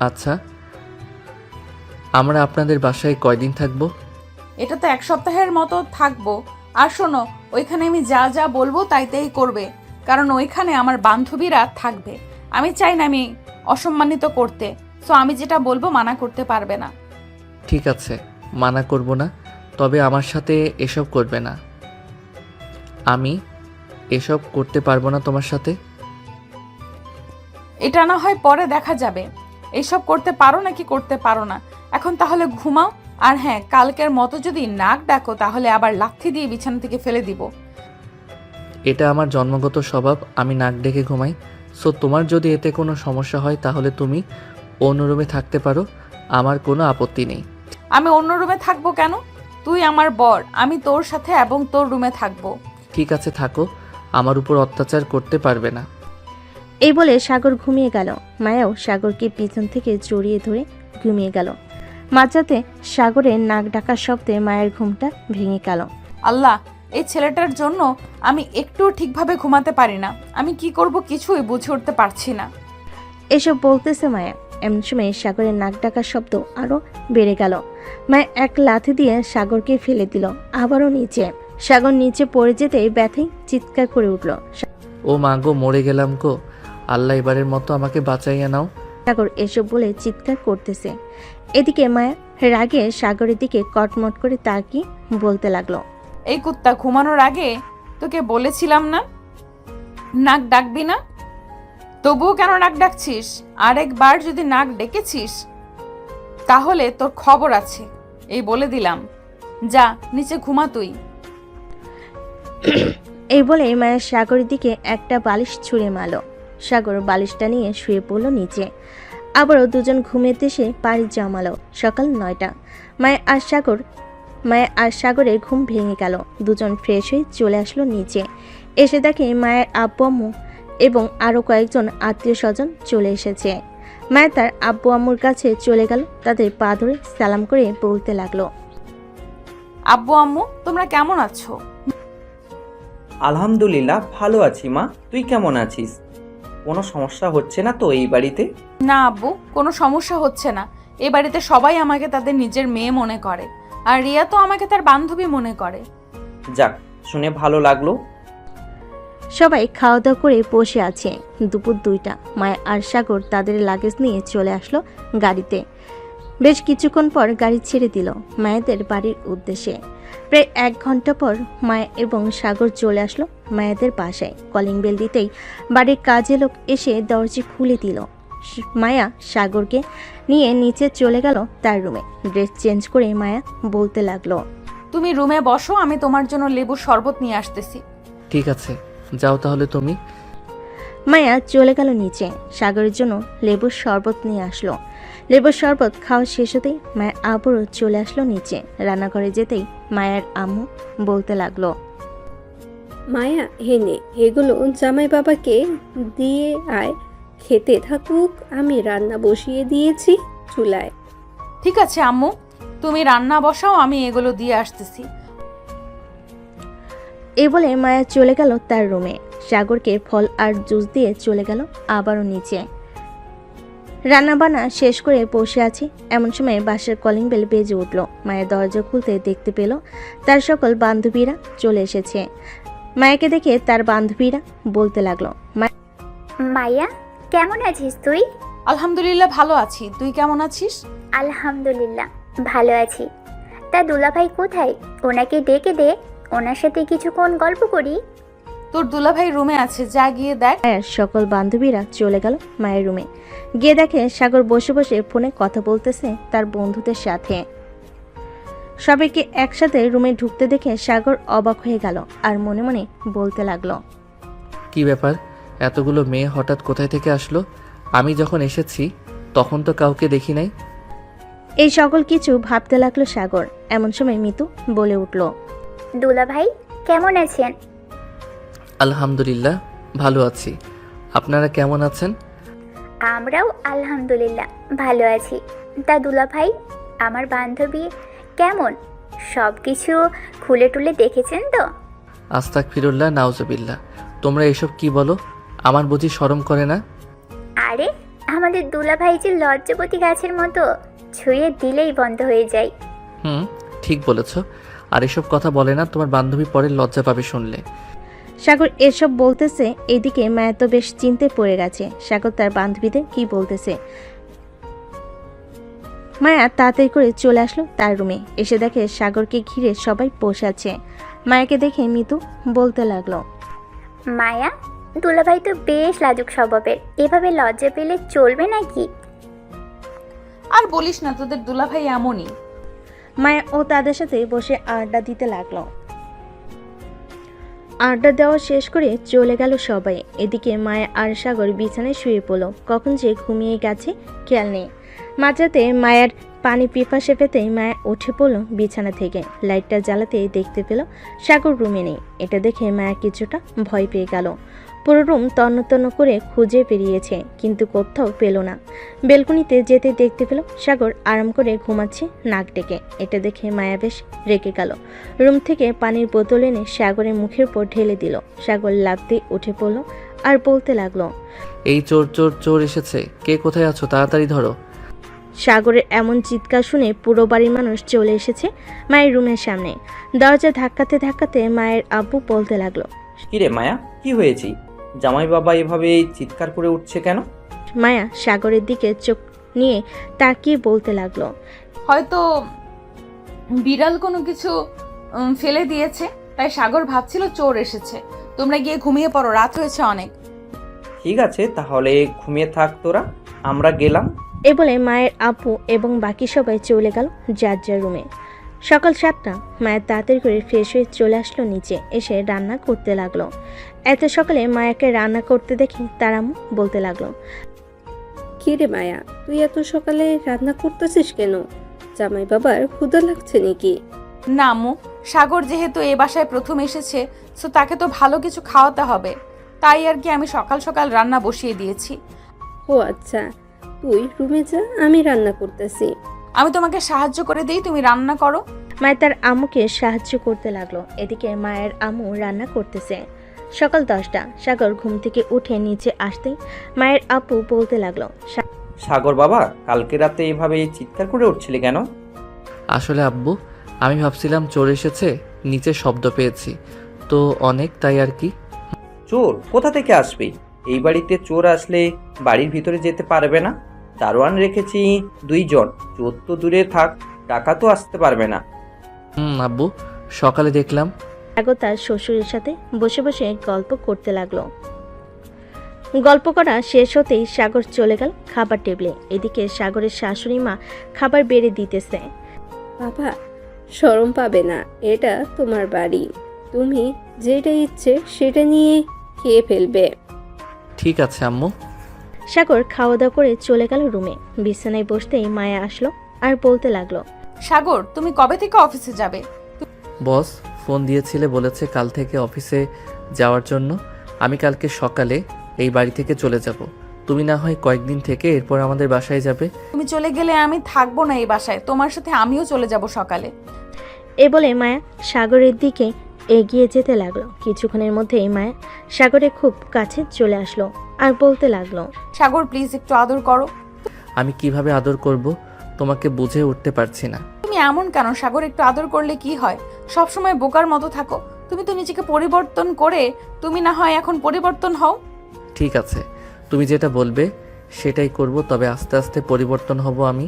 আচ্ছা, আমরা আপনাদের বাসায় কয়দিন থাকবো? এটা তো 1 সপ্তাহের মতো থাকবো। আর শোনো, ওইখানে আমি যা যা বলবো তাই করবে, কারণ ওইখানে আমার বান্ধবীরা থাকবে। আমি চাই না আমি অসম্মানিত করতে, সো আমি যেটা বলবো মানা করতে পারবে না। ঠিক আছে, মানা করব না, তবে আমার সাথে এসব করবে না। আমি এসব করতে পারবো না তোমার সাথে। এটা না হয় পরে দেখা যাবে, এইসব করতে পারো নাকি করতে পারো না। এখন তাহলে ঘুমাও। আর হ্যাঁ, কালকের মতো যদি নাক ডাকো তাহলে আবার লাথি দিয়ে বিছানা থেকে ফেলে দিব। এটা আমার জন্মগত স্বভাব, আমি নাক ডেকে ঘুমাই। সো তোমার যদি এতে কোনো সমস্যা হয় তাহলে তুমি অন্য রুমে থাকতে পারো, আমার কোনো আপত্তি নেই। আমি অন্য রুমে থাকবো কেন? তুই আমার বর, আমি তোর সাথে এবং তোর রুমে থাকবো। ঠিক আছে, থাকো, আমার উপর অত্যাচার করতে পারবে না। এই বলে সাগর ঘুমিয়ে গেল। মায়াও সাগরকে পিছন থেকে জড়িয়ে ধরে ঘুমিয়ে গেল। মাঝরাতে সাগরের নাক ডাকার শব্দে মায়ের ঘুমটা ভেঙে গেল। আল্লাহ, এই ছেলেটার জন্য আমি একটু ঠিকভাবে ঘুমাতে পারি না। আমি কি করব কিছুই বুঝে উঠতে পারছি না। এসব বলতেছে মায়া। এমন সময় সাগরের নাক ডাকার শব্দ আরো বেড়ে গেল। মায়া এক লাথি দিয়ে সাগরকে ফেলে দিল আবারও নিচে। সাগর নিচে পড়ে যেতেই ব্যথায় চিৎকার করে উঠল। ও মা গো, মরে গেলাম গো, আল্লাহ এবারের মতো আমাকে বাঁচাইয়া নাও। সাগর এসব বলে চিৎকার করতেছে। এদিকে মায়া রাগে সাগরের দিকে কটমট করে তাকিয়ে বলতে লাগলো। এই কুত্তা, ঘুমানোর আগে তোকে বলেছিলাম না নাক ডাকবি না? তবুও কেন নাক ডাকছিস? আরেকবার যদি নাক ডেকেছিস তাহলে তোর খবর আছে, এই বলে দিলাম। যা নিচে ঘুমা তুই। এই বলে মায়া সাগরের দিকে একটা বালিশ ছুঁড়ে মারল। সাগর বালিশটা নিয়ে শুয়ে পড়ল নিচে। আবারও দুজন ঘুমের দেশে পাড়ি জমালো। সকাল 9টা। মায়া আর সাগরের ঘুম ভেঙে গেল। দুজন ফ্রেশ হয়ে চলে আসলো নিচে। এসে দেখে মায়ের আব্বু আম্মু এবং আরও কয়েকজন আত্মীয় স্বজন চলে এসেছে। মায়া তার আব্বু আম্মুর কাছে চলে গেল। তাদের পা ধরে সালাম করে বলতে লাগলো। আব্বু আম্মু, তোমরা কেমন আছো? আলহামদুলিল্লাহ ভালো আছি মা, তুই কেমন আছিস? কোনো সমস্যা হচ্ছে না তো এই বাড়িতে? না আব্বু, কোনো সমস্যা হচ্ছে না। এ বাড়িতে সবাই আমাকে তাদের নিজের মেয়ে মনে করে, আর রিয়া তো আমাকে তার বান্ধবী মনে করে। যাক, শুনে ভালো লাগলো। সবাই খাওয়া দাওয়া করে বসে আছে। দুপুর 2টা। মায়া আর সাগর তাদের লাগেজ নিয়ে চলে আসলো গাড়িতে। বেশ কিছুক্ষণ পর গাড়ি ছেড়ে দিল মায়াদের বাড়ির উদ্দেশ্যে। প্রায় 1 ঘন্টা পর মায়া এবং সাগর চলে আসলো মায়াদের বাসায়। কলিং বেল দিতেই বাড়ির কাজে লোক এসে দরজা খুলে দিল। মায়া সাগরকে নিয়ে নিচে চলে গেল তার রুমে। ড্রেস চেঞ্জ করে মায়া বলতে লাগলো, তুমি রুমে বসো, আমি তোমার জন্য লেবুর শরবত নিয়ে আসতেছি। ঠিক আছে, যাও তাহলে তুমি। মায়া চলে গেল নিচে, সাগরের জন্য লেবুর শরবত নিয়ে আসলো। লেবুর শরবত খাওয়া শেষ হতেই মায়া আবারও চলে আসলো নিচে। রান্নাঘরে যেতেই মায়ের আম্মু বলতে লাগলো, মায়া হেনে এগুলো জামাই বাবাকে দিয়ে আয়, খেতে থাকুক, আমি রান্না বসিয়ে দিয়েছি চুলায়। ঠিক আছে আম্মু, তুমি রান্না বসাও, আমি এগুলো দিয়ে আসতেছি। এই বলে মায়া চলে গেল তার রুমে। সাগরকে ফল আর জুস দিয়ে চলে গেল আবারও নিচে। রান্নাবান্না শেষ করে বসে আছি, এমন সময় বাসার কলিং বেল বেজে উঠল। মায়ের দরজা খুলতে দেখতে পেল তার সকল বান্ধবীরা চলে এসেছে। মায়াকে দেখে তার বান্ধবীরা বলতে লাগলো, মাইয়া কেমন আছিস তুই? আলহামদুলিল্লাহ ভালো আছি, তুই কেমন আছিস? আলহামদুলিল্লাহ ভালো আছি। তা দুলাভাই কোথায়? ওনাকে ডেকে দে, ওনার সাথে কিছুক্ষণ গল্প করি। তোর দুলাভাই রুমে আছে, যা গিয়ে দেখ। মায়ের সকল বান্ধবীরা চলে গেল মায়ের রুমে। গিয়ে দেখে সাগর বসে বসে ফোনে কথা বলতেছে তার বন্ধুদের সাথে। সবাইকে একসাথে রুমে ঢুকতে দেখে সাগর অবাক হয়ে গেল আর মনে মনে বলতে লাগলো, কি ব্যাপার, এতগুলো মেয়ে হঠাৎ কোথায় থেকে আসলো? আমি যখন এসেছি তখন তো কাউকে দেখি নাই। এই সকল কিছু ভাবতে লাগলো সাগর। এমন সময় মিতু বলে উঠল, দুলাভাই কেমন আছেন? আলহামদুলিল্লাহ ভালো আছি, আপনারা কেমন আছেন? আমরাও আলহামদুলিল্লাহ ভালো আছি। তা দুলাভাই আমার বান্ধবী কেমন? সব কিছু খুলে টুলে দেখেছেন তো? আস্তাগফিরুল্লাহ নাউজুবিল্লাহ, তোমরা এসব কি বলো? আমার বুঝি শরম করে না? আরে আমাদের দুলাভাই যে লজ্জাপতি গাছের মতো, ছুঁয়ে দিলেই বন্ধ হয়ে যায়। ঠিক বলেছ। আর এসব কথা বলে না, তোমার বান্ধবী পরে লজ্জা পাবে শুনলে। সাগর এসব বলতেছে, এদিকে মায়া তো বেশ চিন্তে পড়ে গেছে সাগর তার বান্ধবীদের কি বলতেছে। মায়া তাড়াতাড়ি করে চলে আসলো তার রুমে। এসে দেখে সাগরকে ঘিরে সবাই বসে আছে। মায়াকে দেখে মিতু বলতে লাগলো, মায়া দুলাভাই তো বেশ লাজুক স্বভাবের, এভাবে লজ্জা পেলে চলবে নাকি? আর বলিস না, তোদের দুলাভাই এমনই। মায়া ও তাদের সাথে বসে আড্ডা দিতে লাগলো। আড্ডা দেওয়া শেষ করে চলে গেল সবাই। এদিকে মায়া আর সাগর বিছানায় শুয়ে পড়ল। কখন যে ঘুমিয়ে গেছে খেয়াল নেই। মাঝরাতে মায়ের পানি পিপাসে পেতেই মায়া উঠে পড়ল বিছানা থেকে। লাইটটা জ্বালাতে দেখতে পেল সাগর রুমে নেই। এটা দেখে মায়া কিছুটা ভয় পেয়ে গেল। পুরো রুম তন্ন তন্ন করে খুঁজে বেরিয়েছে, কিন্তু কোথাও পেল না। বেলকনিতে যেতে দেখতে পেল সাগর আরাম করে ঘুমাচ্ছে নাক ডেকে। এটা দেখে মায়া বেশ রেগে গেল। রুম থেকে পানির বোতল এনে সাগরের মুখের উপর ঢেলে দিল। সাগর লাফ দিয়ে উঠে পড়ল আর বলতে লাগলো, এই চোর চোর চোর এসেছে, কে কোথায় আছো, তাড়াতাড়ি ধরো। সাগরের এমন চিৎকার শুনে পুরো বাড়ির মানুষ চলে এসেছে মায়ের রুমের সামনে। দরজা ধাক্কাতে ধাক্কাতে মায়ের আব্বু বলতে লাগলো, কিরে মায়া, কি হয়েছে? জামাই বাবা এভাবে চিৎকার করে উঠছে কেন? মায়া সাগরের দিকে চোখ নিয়ে তাকিয়ে বলতে লাগলো, হয়তো বিড়াল কোনো কিছু ফেলে দিয়েছে, তাই সাগর ভাবছিল চোর এসেছে। তোমরা গিয়ে ঘুমিয়ে পড়ো, রাত হয়েছে অনেক। ঠিক আছে, তাহলে ঘুমিয়ে থাক তোরা, আমরা গেলাম। এ বলে মায়ের আব্বু এবং বাকি সবাই চলে গেল যার যার রুমে। সকাল 7টা। মায়ের তাড়াতাড়ি করে ফ্রেশ হয়ে চলে আসলো নিচে, এসে রান্না করতে লাগলো। এত সকালে মায়াকে রান্না করতে দেখে তার আম্মু বলতে লাগলো, কি রে মায়া, তুই এত সকালে রান্না করতেছিস কেন? জামাই বাবার ক্ষুধা লাগছে নাকি? না আম্মু, সাগর যেহেতু এ বাসায় প্রথম এসেছে, সো তাকে তো ভালো কিছু খাওয়াতে হবে, তাই আর কি আমি সকাল সকাল রান্না বসিয়ে দিয়েছি। ও আচ্ছা, তুই রুমে যা, আমি রান্না করতেছি। আমি তোমাকে সাহায্য করে দিই, তুমি রান্না করো। মায়ের তার আম্মুকে সাহায্য করতে লাগলো। এদিকে মায়ের আম্মু রান্না করতেছে। সকাল 10টা। সাগর ঘুম থেকে উঠে নিচে আসতেই মায়ের আব্বু বলতে লাগলো, সাগর বাবা, কালকে রাতে এভাবে চিৎকার করে উঠছিলি কেন? আসলে আব্বু, আমি ভাবছিলাম চোর এসেছে, নিচে শব্দ পেয়েছি তো অনেক, তাই আর কি। চোর কোথা থেকে আসবে? এই বাড়িতে চোর আসলে বাড়ির ভিতরে যেতে পারবে না, দারোয়ান রেখেছি 2 জন। চোর তো দূরে থাক, টাকা তো আসতে পারবে না। আব্বু, সকালে দেখলাম। সাগর তার শ্বশুরের সাথে বসে বসে গল্প করতে লাগলো। গল্প করা শেষ হতেই সাগর চলে গেল খাবার টেবিলে। এদিকে সাগরের শাশুড়ি মা খাবার বেড়ে দিতেছে। বাবা, শরম পাবে না, এটা তোমার বাড়ি, তুমি যেটা ইচ্ছে সেটা নিয়ে খেয়ে ফেলবে। ঠিক আছে আম্মু। সাগর খাওয়া দাওয়া করে চলে গেল রুমে। বিছানায় বসতেই মায়া আসলো আর বলতে লাগলো, সাগর, তুমি কবে থেকে অফিসে যাবে? বস ফোন দিয়েছিলে, বলেছে কাল থেকে অফিসে যাওয়ার জন্য। আমি কালকে সকালে এই বাড়ি থেকে চলে যাব। তুমি না হয় কয়েকদিন থেকে এরপর আমাদের বাসায় যাবে। তুমি চলে গেলে আমি থাকবো না এই বাসায়, তোমার সাথে আমিও চলে যাব সকালে। এ বলে মায়া সাগরের দিকে এগিয়ে যেতে লাগলো। কিছুক্ষণের মধ্যেই মায়া সাগরের খুব কাছে চলে আসলো আর বলতে লাগলো, সাগর প্লিজ একটু আদর করো। আমি কিভাবে আদর করব তোমাকে বুঝে উঠতে পারছি না। তুমি এমন কেন সাগর? একটু আদর করলে কি হয়? সব সময় বোকার মতো থাকো। তুমি তো নিজেকে পরিবর্তন করে তুমি না হয় এখন পরিবর্তন হও। ঠিক আছে, তুমি যেটা বলবে সেটাই করব, তবে আস্তে আস্তে পরিবর্তন হব আমি।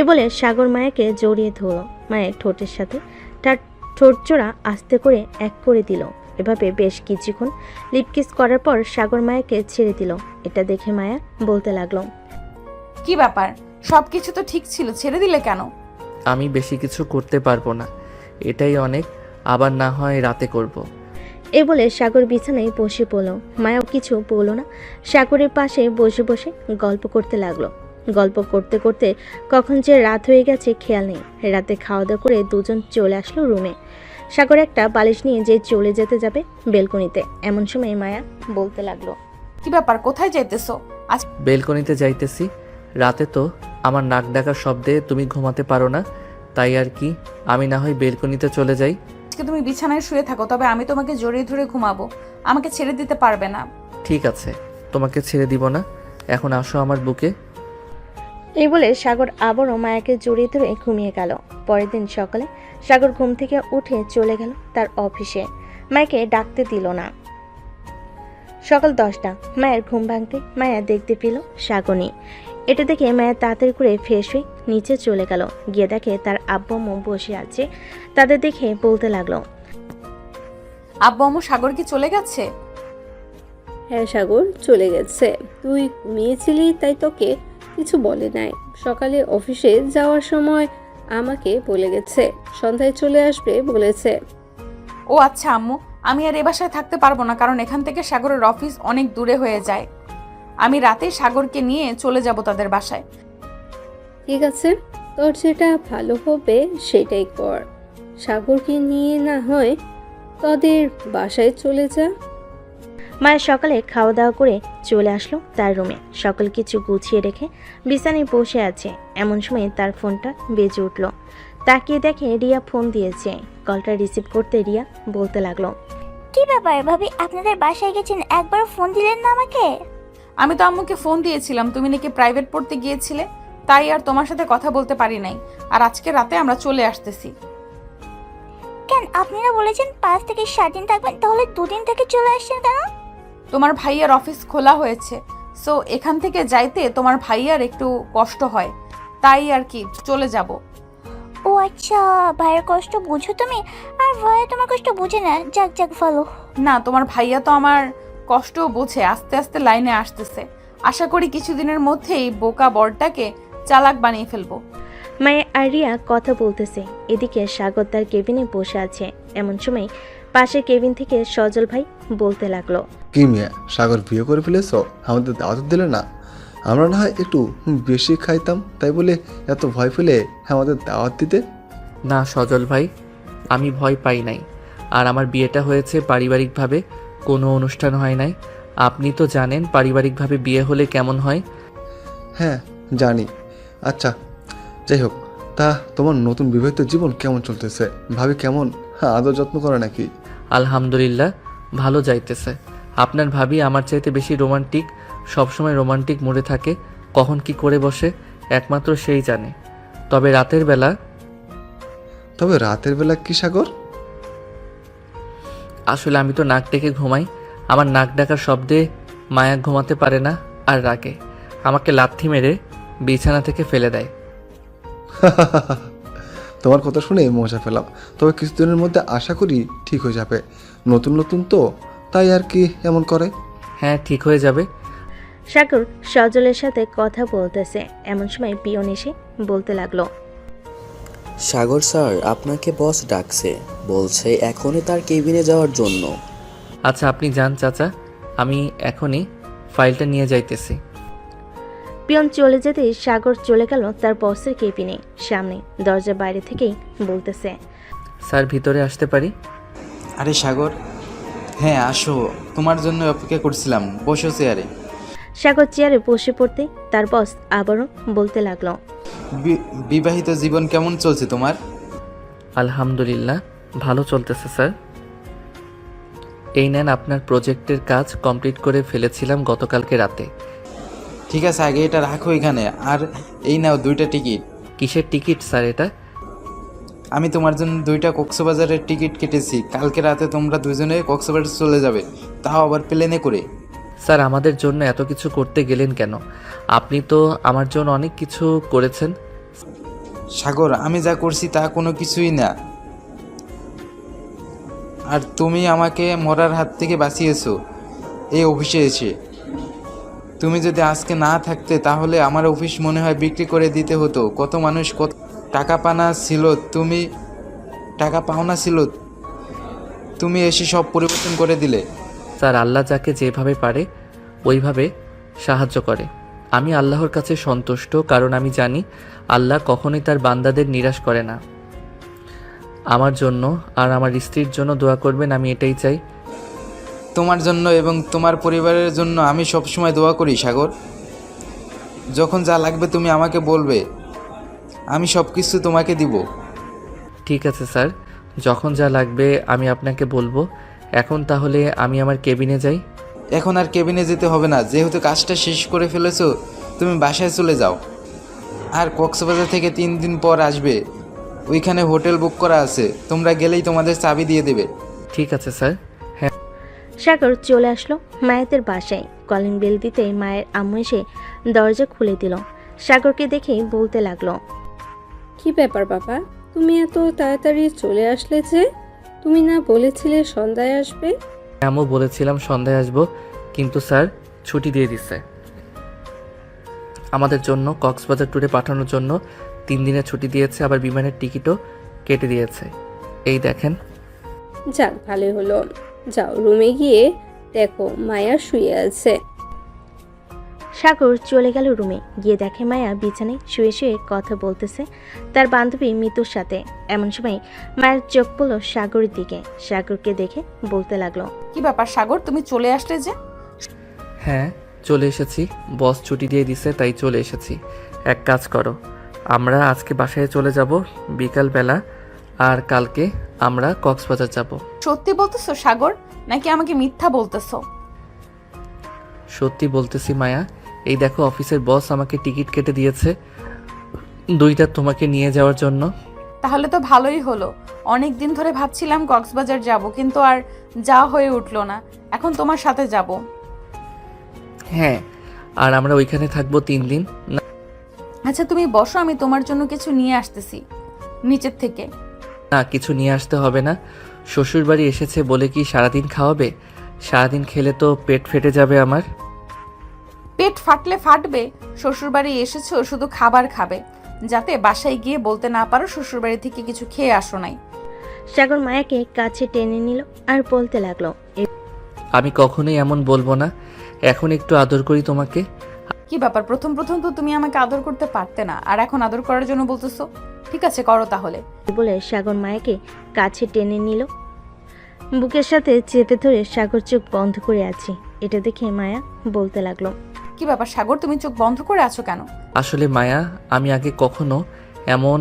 এ বলে সাগর মায়াকে জড়িয়ে ধরল। মায়ের ঠোঁটের সাথে তার ঠোঁট জোড়া আস্তে করে এক করে দিল। এভাবে বেশ কিছুক্ষণ লিপকিস করার পর সাগর মায়াকে ছেড়ে দিল। এটা দেখে মায়া বলতে লাগলো, কি ব্যাপার? সবকিছু তো ঠিক ছিল, ছেড়ে দিলে কেন? আমি বেশি কিছু করতে পারবো না, এটাই অনেক, আবার না হয় রাতে করব। এ বলে সাগর বিছানায় বসে পড়ল। মায়াও কিছু বলল না, সাগরের পাশে বসে বসে গল্প করতে লাগলো। গল্প করতে করতে কখন যে রাত হয়ে গেছে খেয়াল নেই। রাতে খাওয়া দাওয়া করে দুজন চলে আসলো রুমে। সাগর একটা বালিশ নিয়ে যে চলে যেতে যাবে বেলকনিতে, এমন সময় মায়া বলতে লাগলো, কি ব্যাপার, কোথায় যাইতেছো? আজ বেলকনিতে যাইতেছি। রাতে তো আমার নাক ডাকার শব্দে তুমি ঘুমাতে পারো না, তাই আর কি, আমি না হয় বেলকনিতে চলে যাই। আজকে তুমি বিছানায় শুয়ে থাকো, তবে আমি তোমাকে জড়িয়ে ধরে ঘুমাবো। আমাকে ছেড়ে দিতে পারবে না। ঠিক আছে, তোমাকে ছেড়ে দিব না, এখন আসো আমার বুকে। এই বলে সাগর আবারও মায়াকে জড়িয়ে ধরে ঘুমিয়ে গেল। পরের দিন সকালে সাগর ঘুম থেকে উঠে চলে গেল তার অফিসে। মায়াকে ডাকতে দিল না। সকাল 10টা। মায়ের ঘুম ভাঙতে মায়া দেখতে পেল সাগর নেই। এটা দেখে মায়া তাড়াতাড়ি করে ফ্রেশ হয়ে নিচে চলে গেল। গিয়ে দেখে তার আব্বু আম্মু বসে আছে। তাদের দেখে বলতে লাগলো, আব্বু আম্মু সাগর কি চলে গেছে? হ্যাঁ সাগর চলে গেছে, তুই ঘুমিয়েছিলি তাই তোকে কিছু বলে নাই। সকালে অফিসে যাওয়ার সময় আমাকে বলে গেছে, সন্ধ্যায় চলে আসবে বলেছে। ও আচ্ছা আম্মু, আমি আর এ বাসায় থাকতে পারবো না, কারণ এখান থেকে সাগরের অফিস অনেক দূরে হয়ে যায়। আমি রাতে সাগরকে নিয়ে চলে যাব তাদের বাসায়। ঠিক আছে, তোর যেটা ভালো হবে সেটাই কর। সাগরকে নিয়ে না হয় তোদের বাসায় চলে যা। মায়া সকালে খাওয়া দাওয়া করে চলে আসলো তার রুমে। সকল কিছু গুছিয়ে রেখে বিছানায় বসে আছে। এমন সময় তার ফোনটা বেজে উঠল। তাকিয়ে দেখে রিয়া ফোন দিয়েছে। কলটা রিসিভ করতে রিয়া বলতে লাগলো, কি ব্যাপার ভাবি, আপনাদের বাসায় গেছেন, একবার ফোন দিলেন না আমাকে? আমি তো আম্মুকে ফোন দিয়েছিলাম, তুমি নাকি প্রাইভেট পড়তে গিয়েছিলে, তাই আর তোমার সাথে কথা বলতে পারি নাই। আর আজকে রাতে আমরা চলে আসতেছি। কেন, আপনারা বলেছেন 5 থেকে 7 দিন থাকবেন, তাহলে 2 দিন থেকে চলে আসছেন কেন? তোমার ভাইয়ার অফিস খোলা হয়েছে, সো এখান থেকে যাইতে তোমার ভাইয়ার একটু কষ্ট হয়, তাই আর কি চলে যাব। ও আচ্ছা, ভাইয়ের কষ্ট বুঝো তুমি, আর ভাইয়া তোমার কষ্ট বুঝে না। যাক যাক ভালো। না, তোমার ভাইয়া তো আমার কষ্ট বোঝে, আস্তে আস্তে লাইনে আসতেছে। আশা করি কিছুদিনের মধ্যেই বোকা বরটাকে চালাক বানিয়ে ফেলবো। মায়া আর রিয়া কথা বলতেছে। এদিকে সাগর তার কেবিনে বসে আছে। এমন সময় পাশে কেবিন থেকে সজল ভাই বলতে লাগলো, কি মিয়া, সাগর বিয়ে করে ফেলেছ? আমাদের দাওয়াত দিলে না? আমরা না হয় একটু বেশি খাইতাম, তাই বলে এত ভয় পেলে আমাদের দাওয়াত দিতে? না সজল ভাই, আমি ভয় পাই নাই। আর আমার বিয়েটা হয়েছে পারিবারিকভাবে, কোনো অনুষ্ঠান হয় নাই। আপনি তো জানেন পারিবারিকভাবে বিয়ে হলে কেমন হয়। হ্যাঁ জানি। আচ্ছা যাই হোক, তা তোমার নতুন বিবাহিত জীবন কেমন চলতেছে? ভাবি কেমন আদর যত্ন করে নাকি? আলহামদুলিল্লাহ, ভালো যাইতেছে। আপনার ভাবি আমার চাইতে বেশি রোমান্টিক, সবসময় রোমান্টিক মোডে থাকে। কখন কি করে বসে একমাত্র সেই জানে। তবে রাতের বেলা কি সাগর? আসলে আমি তো নাক ডেকে ঘুমাই। আমার নাক ডাকার শব্দে মায়া ঘুমাতে পারে না আর রাগে। আমাকে লাথি মেরে বিছানা থেকে ফেলে দেয়। তোমার কথা শুনে মজা পেলাম, তবে কিছুদিনের মধ্যে আশা করি ঠিক হয়ে যাবে। নতুন নতুন তো, তাই আর কি এমন করে। হ্যাঁ, ঠিক হয়ে যাবে। সাগর সজলের সাথে কথা বলতেছে, এমন সময় পিয়ন এসে বলতে লাগলো, সাগর স্যার আপনাকে বস ডাকছে, বলছে এখনই তার কেবিনে যাওয়ার জন্য। আচ্ছা, আপনি যান চাচা, আমি এখনই ফাইলটা নিয়ে যাইতেছি। পিয়ন চলে যেতে সাগর চলে গেল তার বসের কেবিনে। সামনে দরজার বাইরে থেকেই বলতেছে, স্যার ভিতরে আসতে পারি? আরে সাগর, হ্যাঁ আসো, তোমার জন্য অপেক্ষা করছিলাম, বসো চেয়ারে। সাগর চেয়ারে বসে পড়তে তার বস আবারও বলতে লাগলো, বিবাহিত জীবন কেমন চলছে তোমার? আলহামদুলিল্লাহ, ভালো চলতেছে স্যার। এই নেন, আপনার প্রজেক্টের কাজ কমপ্লিট করে ফেলেছিলাম গতকালকে রাতে। ঠিক আছে, আগে এটা রাখো এখানে, আর এই নাও 2টা টিকিট। কিসের টিকিট স্যার এটা? আমি তোমার জন্য 2টা কক্সবাজারের টিকিট কেটেছি, কালকে রাতে তোমরা দুজনে কক্সবাজার চলে যাবে, তাও আবার প্লেনে করে। স্যার, আমাদের জন্য এত কিছু করতে গেলেন কেন? আপনি তো আমার জন্য অনেক কিছু করেছেন। সাগর, আমি যা করছি তা কোনো কিছুই না, আর তুমি আমাকে মরার হাত থেকে বাঁচিয়েছো এই অফিসে এসে। তুমি যদি আজকে না থাকতে তাহলে আমার অফিস মনে হয় বিক্রি করে দিতে হতো। কত মানুষ কত টাকা পাওনা ছিল, তুমি এসে সব পরিবর্তন করে দিলে। স্যার, আল্লাহ যাকে যেভাবে পারে ওইভাবে সাহায্য করে। আমি আল্লাহর কাছে সন্তুষ্ট, কারণ আমি জানি আল্লাহ কখনোই তার বান্দাদের নিরাশ করে না। আমার জন্য আর আমার স্ত্রীর জন্য দোয়া করবেন, আমি এটাই চাই। তোমার জন্য এবং তোমার পরিবারের জন্য আমি সবসময় দোয়া করি সাগর। যখন যা লাগবে তুমি আমাকে বলবে, আমি সব কিছু তোমাকে দিব। ঠিক আছে স্যার, যখন যা লাগবে আমি আপনাকে বলবো। এখন তাহলে আমি আমার কেবিনে যাই। এখন আর কেবিনে যেতে হবে না, যেহেতু কাজটা শেষ করে ফেলেছো তুমি বাসায় চলে যাও। আর কক্সবাজার থেকে 3 দিন পর আসবে, ওইখানে হোটেল বুক করা আছে, তোমরা গেলেই তোমাদের চাবি দিয়ে দেবে। ঠিক আছে স্যার। হ্যাঁ। সাগর চলে আসলো মায়াদের বাসায়। কলিং বেল দিতে মায়ের আম্মু এসে দরজা খুলে দিল। সাগরকে দেখেই বলতে লাগলো, কি ব্যাপার বাবা, তুমি এত তাড়াতাড়ি চলে আসলে যে? তুমি না বলেছিলে সন্ধ্যায় আসবে? আমিও বলেছিলাম সন্ধ্যায় আসবো, কিন্তু স্যার ছুটি দিয়ে দিচ্ছে আমাদের জন্য। কক্সবাজার ট্যুরে পাঠানোর জন্য 3 দিনের ছুটি দিয়েছে, আবার বিমানের টিকিটও কেটে দিয়েছে। এই দেখেন। যাক, ভালোই হলো। যাও রুমে গিয়ে দেখো মায়া শুয়ে আছে। সাগর চলে গেল রুমে। গিয়ে দেখে মায়া বিছানায় শুয়ে শুয়ে কথা বলতেছে তার বান্ধবী মিতুর সাথে। এমন সময় মায়ের চোখ পড়ল সাগরের দিকে। সাগরকে দেখে বলতে লাগলো, কি ব্যাপার সাগর, তুমি চলে আসলে যে? হ্যাঁ, চলে এসেছি। বস ছুটি দিয়ে দিছে, তাই চলে এসেছি। এক কাজ করো, আমরা আজকে বাসায় চলে যাব বিকালবেলা, আর কালকে আমরা কক্সবাজার যাব। সত্যি বলতেছো সাগর, নাকি আমাকে মিথ্যা বলতেছো? সত্যি বলতেছি মায়া। এই দেখো, অফিসের বস আমাকে টিকিট কেটে দিয়েছে 2টা তোমাকে নিয়ে যাওয়ার জন্য। তাহলে তো ভালোই হলো। অনেক দিন ধরে ভাবছিলাম কক্সবাজার যাব, কিন্তু আর যাওয়া হয়ে উঠলো না। এখন তোমার সাথে যাব। হ্যাঁ, আর আমরা ওইখানে থাকবো 3 দিন। আচ্ছা তুমি বসো, আমি তোমার জন্য কিছু নিয়ে আসতেছি নিচের থেকে। না, কিছু নিয়ে আসতে হবে না। শ্বশুর বাড়ি এসেছে বলে কি সারাদিন খাওয়াবে? সারাদিন খেলে তো পেট ফেটে যাবে আমার। পেট ফাটলে ফাটবে, শ্বশুরবাড়ি এসেছো শুধু খাবার খাবে, যাতে বাসায় গিয়ে বলতে না পারো শ্বশুরবাড়ি থেকে কিছু খেয়ে আসো নাই। সাগর মায়াকে কাছে টেনে নিল আর বলতে লাগলো, আমি কখনোই এমন বলবো না। এখন একটু আদর করি তোমাকে। কি ব্যাপার, প্রথম প্রথম তো তুমি আমাকে আদর করতে পারতে না, আর এখন আদর করার জন্য বলতেছো? ঠিক আছে, করো তাহলে। বলে সাগর মায়াকে কাছে টেনে নিল। বুকের সাথে চেপে ধরে সাগর চোখ বন্ধ করে আছে। এটা দেখে মায়া বলতে লাগলো, কি ব্যাপার সাগর, তুমি চোখ বন্ধ করে আছো কেন? আসলে মায়া, আমি আগে কখনো এমন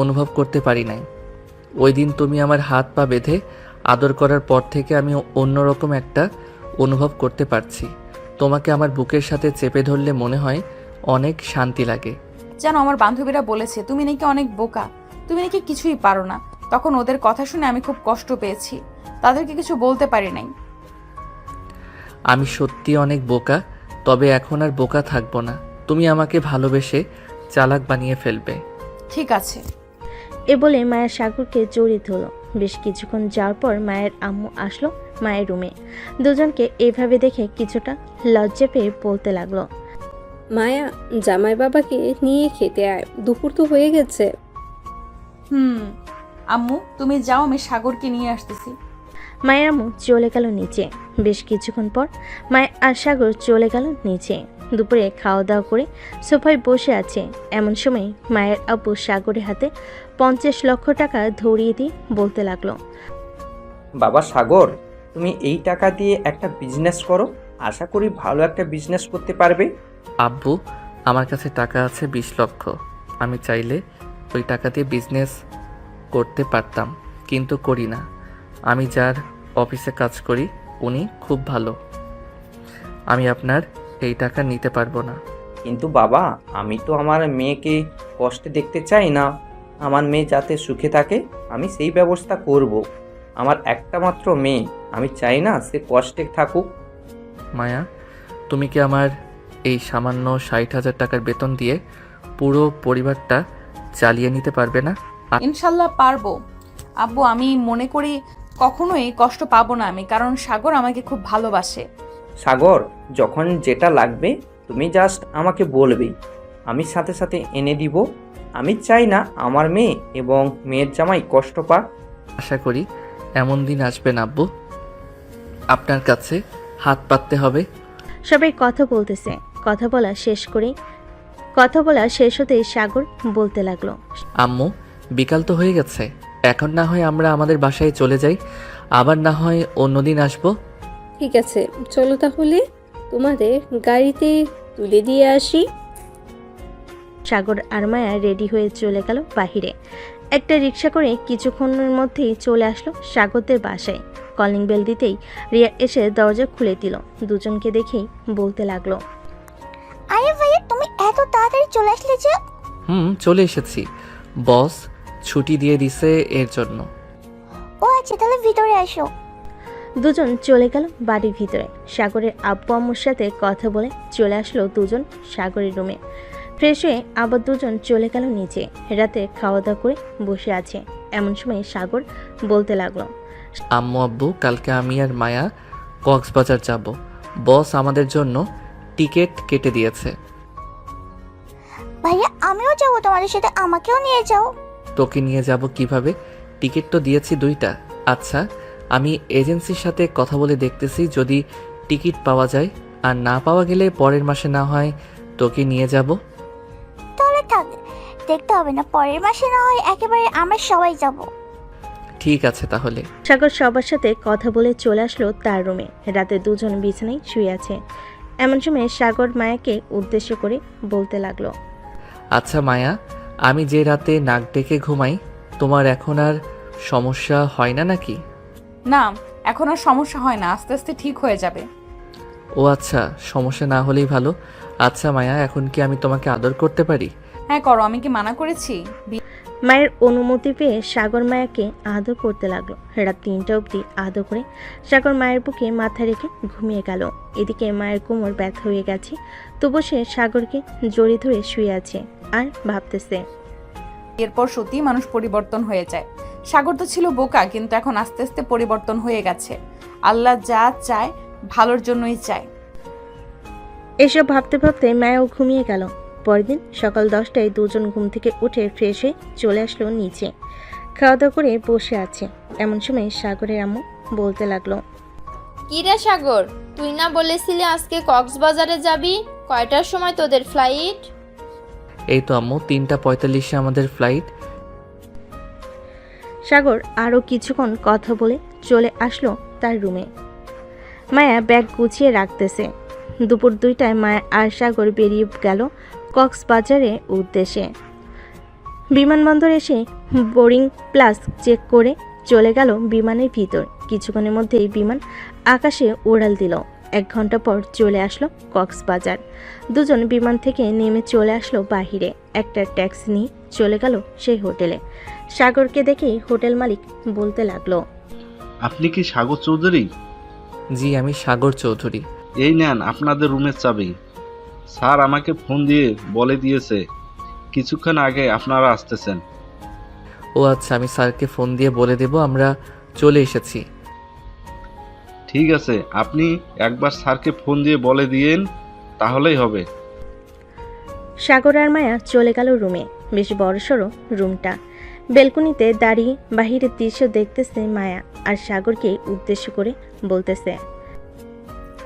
অনুভব করতে পারি নাই। ওই দিন তুমি আমার হাত পা বেঁধে আদর করার পর থেকে আমি অন্যরকম একটা অনুভব করতে পারছি। তোমাকে আমার বুকের সাথে চেপে ধরলে মনে হয় অনেক শান্তি লাগে। জানো, আমার বান্ধবীরা বলেছে তুমি নাকি অনেক বোকা, তুমি নাকি কিছুই পারো না। তখন ওদের কথা শুনে আমি খুব কষ্ট পেয়েছি, তাদেরকে কিছু বলতে পারি নাই। আমি সত্যি অনেক বোকা, তবে এখন আর বোকা থাকবো না। তুমি আমাকে ভালোবেসে চালাক বানিয়ে ফেলবে। ঠিক আছে। এ বলে মায়া সাগরকে জড়িয়ে ধরল। বেশ কিছুক্ষণ যাওয়ার পর মায়ের আম্মু আসলো মায়ের রুমে। দুজনকে এইভাবে দেখে কিছুটা লজ্জা পেয়ে বলতে লাগলো, মায়া, জামাই বাবাকে নিয়ে খেতে আয়, দুপুর তো হয়ে গেছে। আম্মু তুমি যাও, আমি সাগরকে নিয়ে আসতেছি। মায়ের আম্মু চলে গেল নিচে। বেশ কিছুক্ষণ পর মায়ের আর সাগর চলে গেল নিচে। দুপুরে খাওয়া দাওয়া করে সোফায় বসে আছে। এমন সময় মায়ের আব্বু সাগরের হাতে 50 লক্ষ টাকা ধরিয়ে দিয়ে বলতে লাগলো, বাবা সাগর, তুমি এই টাকা দিয়ে একটা বিজনেস করো, আশা করি ভালো একটা বিজনেস করতে পারবে। আব্বু, আমার কাছে টাকা আছে 20 লক্ষ। আমি চাইলে ওই টাকা দিয়ে বিজনেস করতে পারতাম, কিন্তু করি না। আমি যার অফিসে কাজ করি উনি খুব ভালো। আমি আপনার এই টাকা নিতে পারবো না। কিন্তু বাবা, আমি তো আমার মেয়েকে কষ্টে দেখতে চাই না। আমার মেয়ে যাতে সুখে থাকে আমি সেই ব্যবস্থা করব। আমার একটা মাত্র মেয়ে, আমি চাই না সে কষ্টে থাকুক। মায়া, তুমি কি আমার এই সামান্য 60,000 টাকার বেতন দিয়ে পুরো পরিবারটা চালিয়ে নিতে পারবে না? ইনশাল্লাহ পারবো আব্বু। আমি মনে করি কখনোই কষ্ট পাবো না আমি, কারণ সাগর আমাকে খুব ভালোবাসে। সাগর, যখন যেটা লাগবে তুমি জাস্ট আমাকে বলবে, আমি সাথে সাথে এনে দিব। আমি চাই না আমার মেয়ে এবং মেয়ের জামাই কষ্ট পাক। আশা করি এমন দিন আসবে না আব্বু, আপনার কাছে হাত পাততে হবে। সবাই কথা বলতেছে। কথা বলা শেষ হতেই সাগর বলতে লাগলো, আম্মু, বিকাল তো হয়ে গেছে, এখন না হয় আমরা আমাদের বাসায় চলে যাই, আবার না হয় অন্যদিন আসবো। ঠিক আছে, চলো তাহলে তোমাদের গাড়িতে তুলে দিয়ে আসি। সাগর আর মায়া রেডি হয়ে চলে গেল বাহিরে। একটা রিক্সা করে কিছুক্ষণের মধ্যেই চলে আসলো সাগরদের বাসায়। কলিং বেল দিতেই রিয়া এসে দরজা খুলে দিল। দুজনকে দেখেই বলতে লাগলো, আরে ভাইয়া, তুমি এত তাড়াতাড়ি চলে আসলে যে? চলে এসেছি, বস ছুটি দিয়ে দিছে এর জন্য। ও আচ্ছা, তাহলে ভিতরে আসো। দুজন চলে গেল বাড়ির ভিতরে। সাগরের আব্বু আম্মুর সাথে কথা বলে চলে আসলো দুজন সাগরের রুমে। ফ্রেশ হয়ে আবার দুজন চলে গেল নিচে। রাতে খাওয়া দাওয়া করে বসে আছে। এমন সময় সাগর বলতে লাগলো, আম্মু আব্বু, কালকে আমি আর মায়া কক্সবাজার যাব। বস আমাদের জন্য টিকিট কেটে দিয়েছে। ভাইয়া, আমিও যাবো তোমাদের সাথে, আমাকেও নিয়ে যাও। তোকে নিয়ে যাব কিভাবে? টিকিট তো দিয়েছি 2টা। আচ্ছা, আমি এজেন্সির সাথে কথা বলে দেখতেছি, যদি টিকিট পাওয়া যায়, আর না পাওয়া গেলে পরের মাসে না হয় তোকে নিয়ে যাব। তাহলে থাক, দেখতে হবে না, পরের মাসে না হয় একেবারে আমরা সবাই যাব। ঠিক আছে তাহলে। সাগর সবার সাথে কথা বলে চলে আসলো তার রুমে। রাতে দুজন বিছানায় শুয়ে আছে। এমন সময় সাগর মায়াকে উদ্দেশ্য করে বলতে লাগলো, আচ্ছা মায়া, আমি যে রাতে নাক ডেকে ঘুমাই, তোমার এখন আর সমস্যা হয় না নাকি? না, এখন আর সমস্যা হয় না, আস্তে আস্তে ঠিক হয়ে যাবে। ও আচ্ছা, সমস্যা না হলেই ভালো। আচ্ছা মায়া, এখন কি আমি তোমাকে আদর করতে পারি? হ্যাঁ করো, আমি কি মানা করেছি? মায়ের অনুমতি পেয়ে সাগর মায়াকে আদর করতে লাগলো। রাত 3টা অবধি আদর করে সাগর মায়ের বুকে মাথা রেখে ঘুমিয়ে গেল। এদিকে মায়ের কোমর ব্যথা হয়ে গেছে, তবু সে সাগরকে জড়িয়ে ধরে শুয়ে আছে আর ভাবতেছে। এরপর সত্যি মানুষ পরিবর্তন হয়ে যায়। সাগর তো ছিল বোকা, কিন্তু এখন আস্তে আস্তে পরিবর্তন হয়ে গেছে। আল্লাহ যা চায় ভালোর জন্যই চায়। এসব ভাবতে ভাবতে মায়াও ঘুমিয়ে গেল। পরের দিন সকাল 10টায় দুজন ঘুম থেকে উঠে ফ্রেশ হয়ে চলে আসলো নিচে। খাওয়া দাওয়া করে বসে আছে। এমন সময় সাগরের আম্মু বলতে লাগলো, কি রে সাগর, তুই না বলেছিলি আজকে কক্সবাজারে যাবি? কয়টার সময় তোদের ফ্লাইট? এই তো আম্মু, 3:45-এ আমাদের ফ্লাইট। সাগর আরও কিছুক্ষণ কথা বলে চলে আসলো তার রুমে। মায়া ব্যাগ গুছিয়ে রাখতেছে। দুপুর 2টায় মায়া আর সাগর বেরিয়ে গেল কক্সবাজারের উদ্দেশ্যে। বিমানবন্দর এসে বোর্ডিং প্লাস চেক করে চলে গেল বিমানের ভিতর। কিছুক্ষণের মধ্যেই বিমান আকাশে উড়াল দিল। 1 ঘন্টা পর চলে আসলো কক্সবাজার। দুজন বিমান থেকে নেমে চলে আসলো বাহিরে। একটা ট্যাক্সি নিয়ে চলে গেল সেই হোটেলে। সাগরকে দেখেই হোটেল মালিক বলতে লাগলো, আপনি কি সাগর চৌধুরী? জি, আমি সাগর চৌধুরী। এই নেন আপনাদের রুমের চাবি। স্যার আমাকে ফোন দিয়ে বলে দিয়েছে কিছুক্ষণ আগে আপনারা আসতেছেন। ও আচ্ছা, আমি স্যারকে ফোন দিয়ে বলে দেব আমরা চলে এসেছি। ঠিক আছে, আপনি একবার স্যারকে ফোন দিয়ে বলে দিয়েন, তাহলেই হবে। সাগর আর মায়া চলে গেল রুমে। বেশ বড়সড় রুমটা। বেলকনিতে দাঁড়িয়ে বাহিরের দৃশ্য দেখতেছে মায়া, আর সাগরকে উদ্দেশ্য করে বলতেছে,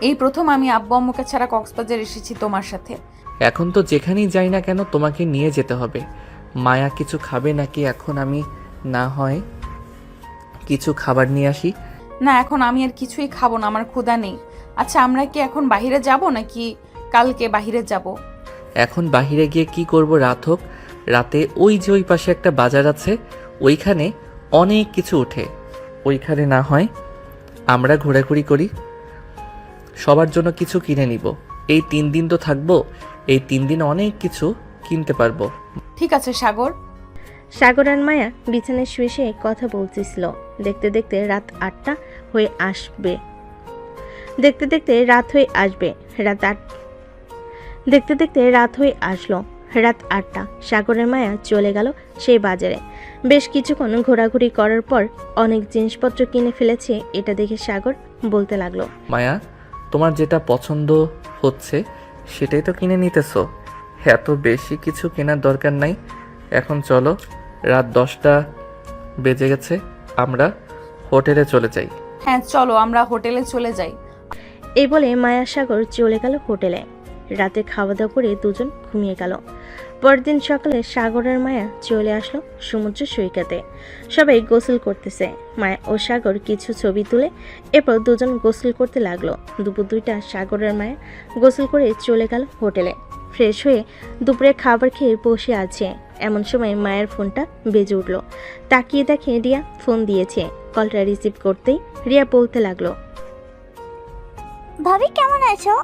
এই প্রথম আমি আব্বু আম্মুকে ছাড়া কক্সবাজার এসেছি তোমার সাথে। এখন তো যেখানেই যাই না কেন তোমাকে নিয়ে যেতে হবে। মায়া কিছু খাবে নাকি? এখন আমি না হয় কিছু খাবার নিয়ে আসি। না, এখন আমি আর কিছুই খাবো না, আমার ক্ষুধা নেই। আচ্ছা, আমরা কি এখন বাইরে যাব নাকি কালকে বাইরে যাব? এখন বাইরে গিয়ে কি করব? রাত হোক, রাতে ওই যে ওই পাশে একটা বাজার আছে, ওইখানে অনেক কিছু ওঠে। ওইখানে না হয় আমরা ঘোরাঘুরি করি, সবার জন্য কিছু কিনে নিব। এই 3 দিন তো থাকবো, এই 3 দিন অনেক কিছু কিনতে পারবো। ঠিক আছে সাগর। সাগর আর মায়া বিছানায় শুয়ে শুয়ে কথা বলতেছিল। দেখতে দেখতে রাত 8টা হয়ে আসবে। দেখতে দেখতে রাত হয়ে আসলো। রাত 8টা। সাগরের মায়া চলে গেল সেই বাজারে। বেশ কিছুক্ষণ ঘোরাঘুরি করার পর অনেক জিনিসপত্র কিনে ফেলেছে। এটা দেখে সাগর বলতে লাগলো, মায়া, তোমার যেটা পছন্দ হচ্ছে সেটাই তো কিনে নিতেছো। এত বেশি কিছু কেনার দরকার নাই। এখন চলো, রাত 10টা বেজে গেছে, আমরা হোটেলে চলে যাই। হ্যাঁ চলো, আমরা হোটেলে চলে যাই। এই বলে মায়া সাগর চলে গেল হোটেলে। রাতে খাওয়া দাওয়া করে দুজন ঘুমিয়ে গেল। পরদিন সকালে সাগর আর মায়া চলে আসলো সমুদ্র সৈকতে। সবাই গোসল করতেছে। মায়া ও সাগর কিছু ছবি তুলে এরপর দুজন গোসল করতে লাগলো। দুপুর 2টা সাগর আর মায়া গোসল করে চলে গেল হোটেলে। ফ্রেশ হয়ে দুপুরে খাবার খেয়ে বসে আছে। এমন সময় মায়ের ফোনটা বেজে উঠল। তাকিয়ে দেখে রিয়া ফোন দিয়েছে। কলটা রিসিভ করতেই রিয়া বলতে লাগলো, ভাবি কেমন আছো?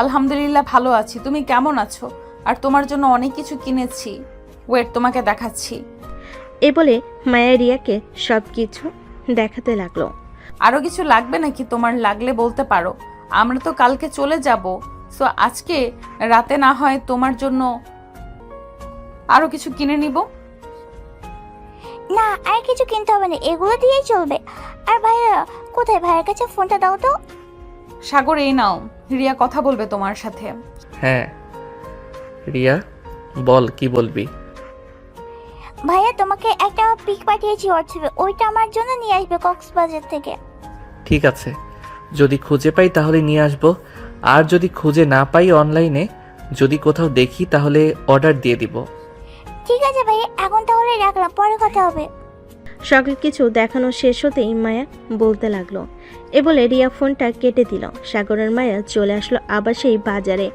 আলহামদুলিল্লাহ ভালো আছি, তুমি কেমন আছো? আর তোমার জন্য অনেক কিছু কিনেছি, ওয়েট তোমাকে দেখাচ্ছি। এ বলে মায়া রিয়াকে সব কিছু দেখাতে লাগলো। আরো কিছু লাগবে নাকি? তোমার লাগলে বলতে পারো, আমরা তো কালকে চলে যাব। সো আজকে রাতে না হয় তোমার জন্য আরো কিছু কিনে নিব। না, আর কিছু কিনতে হবে না, এগুলো দিয়েই চলবে। আর ভাইয়া কোথায়? ভাইয়ের কাছে ফোনটা দাও তো। সাগর এই নাও, রিয়া কথা বলবে তোমার সাথে। হ্যাঁ রিয়া, বল কি বলবি? ভাইয়া তোমাকে একটা পিক পাঠিয়েছি হোয়াটসঅ্যাপে, ওইটা আমার জন্য নিয়ে আসবে কক্সবাজার থেকে। ঠিক আছে, যদি খুঁজে পাই তাহলে নিয়ে আসবো। আর যদি খুঁজে না পাই অনলাইনে যদি কোথাও দেখি তাহলে অর্ডার দিয়ে দিব। ঠিক আছে ভাইয়া, এখন তাহলে রাখলাম, পরে কথা হবে। সকল কিছু দেখানো শেষ হতেই মায়া বলতে লাগলো। এ বলে রিয়া ফোনটা কেটে দিল। সাগরের মায়া চলে আসলো আবার সেই বাজারে।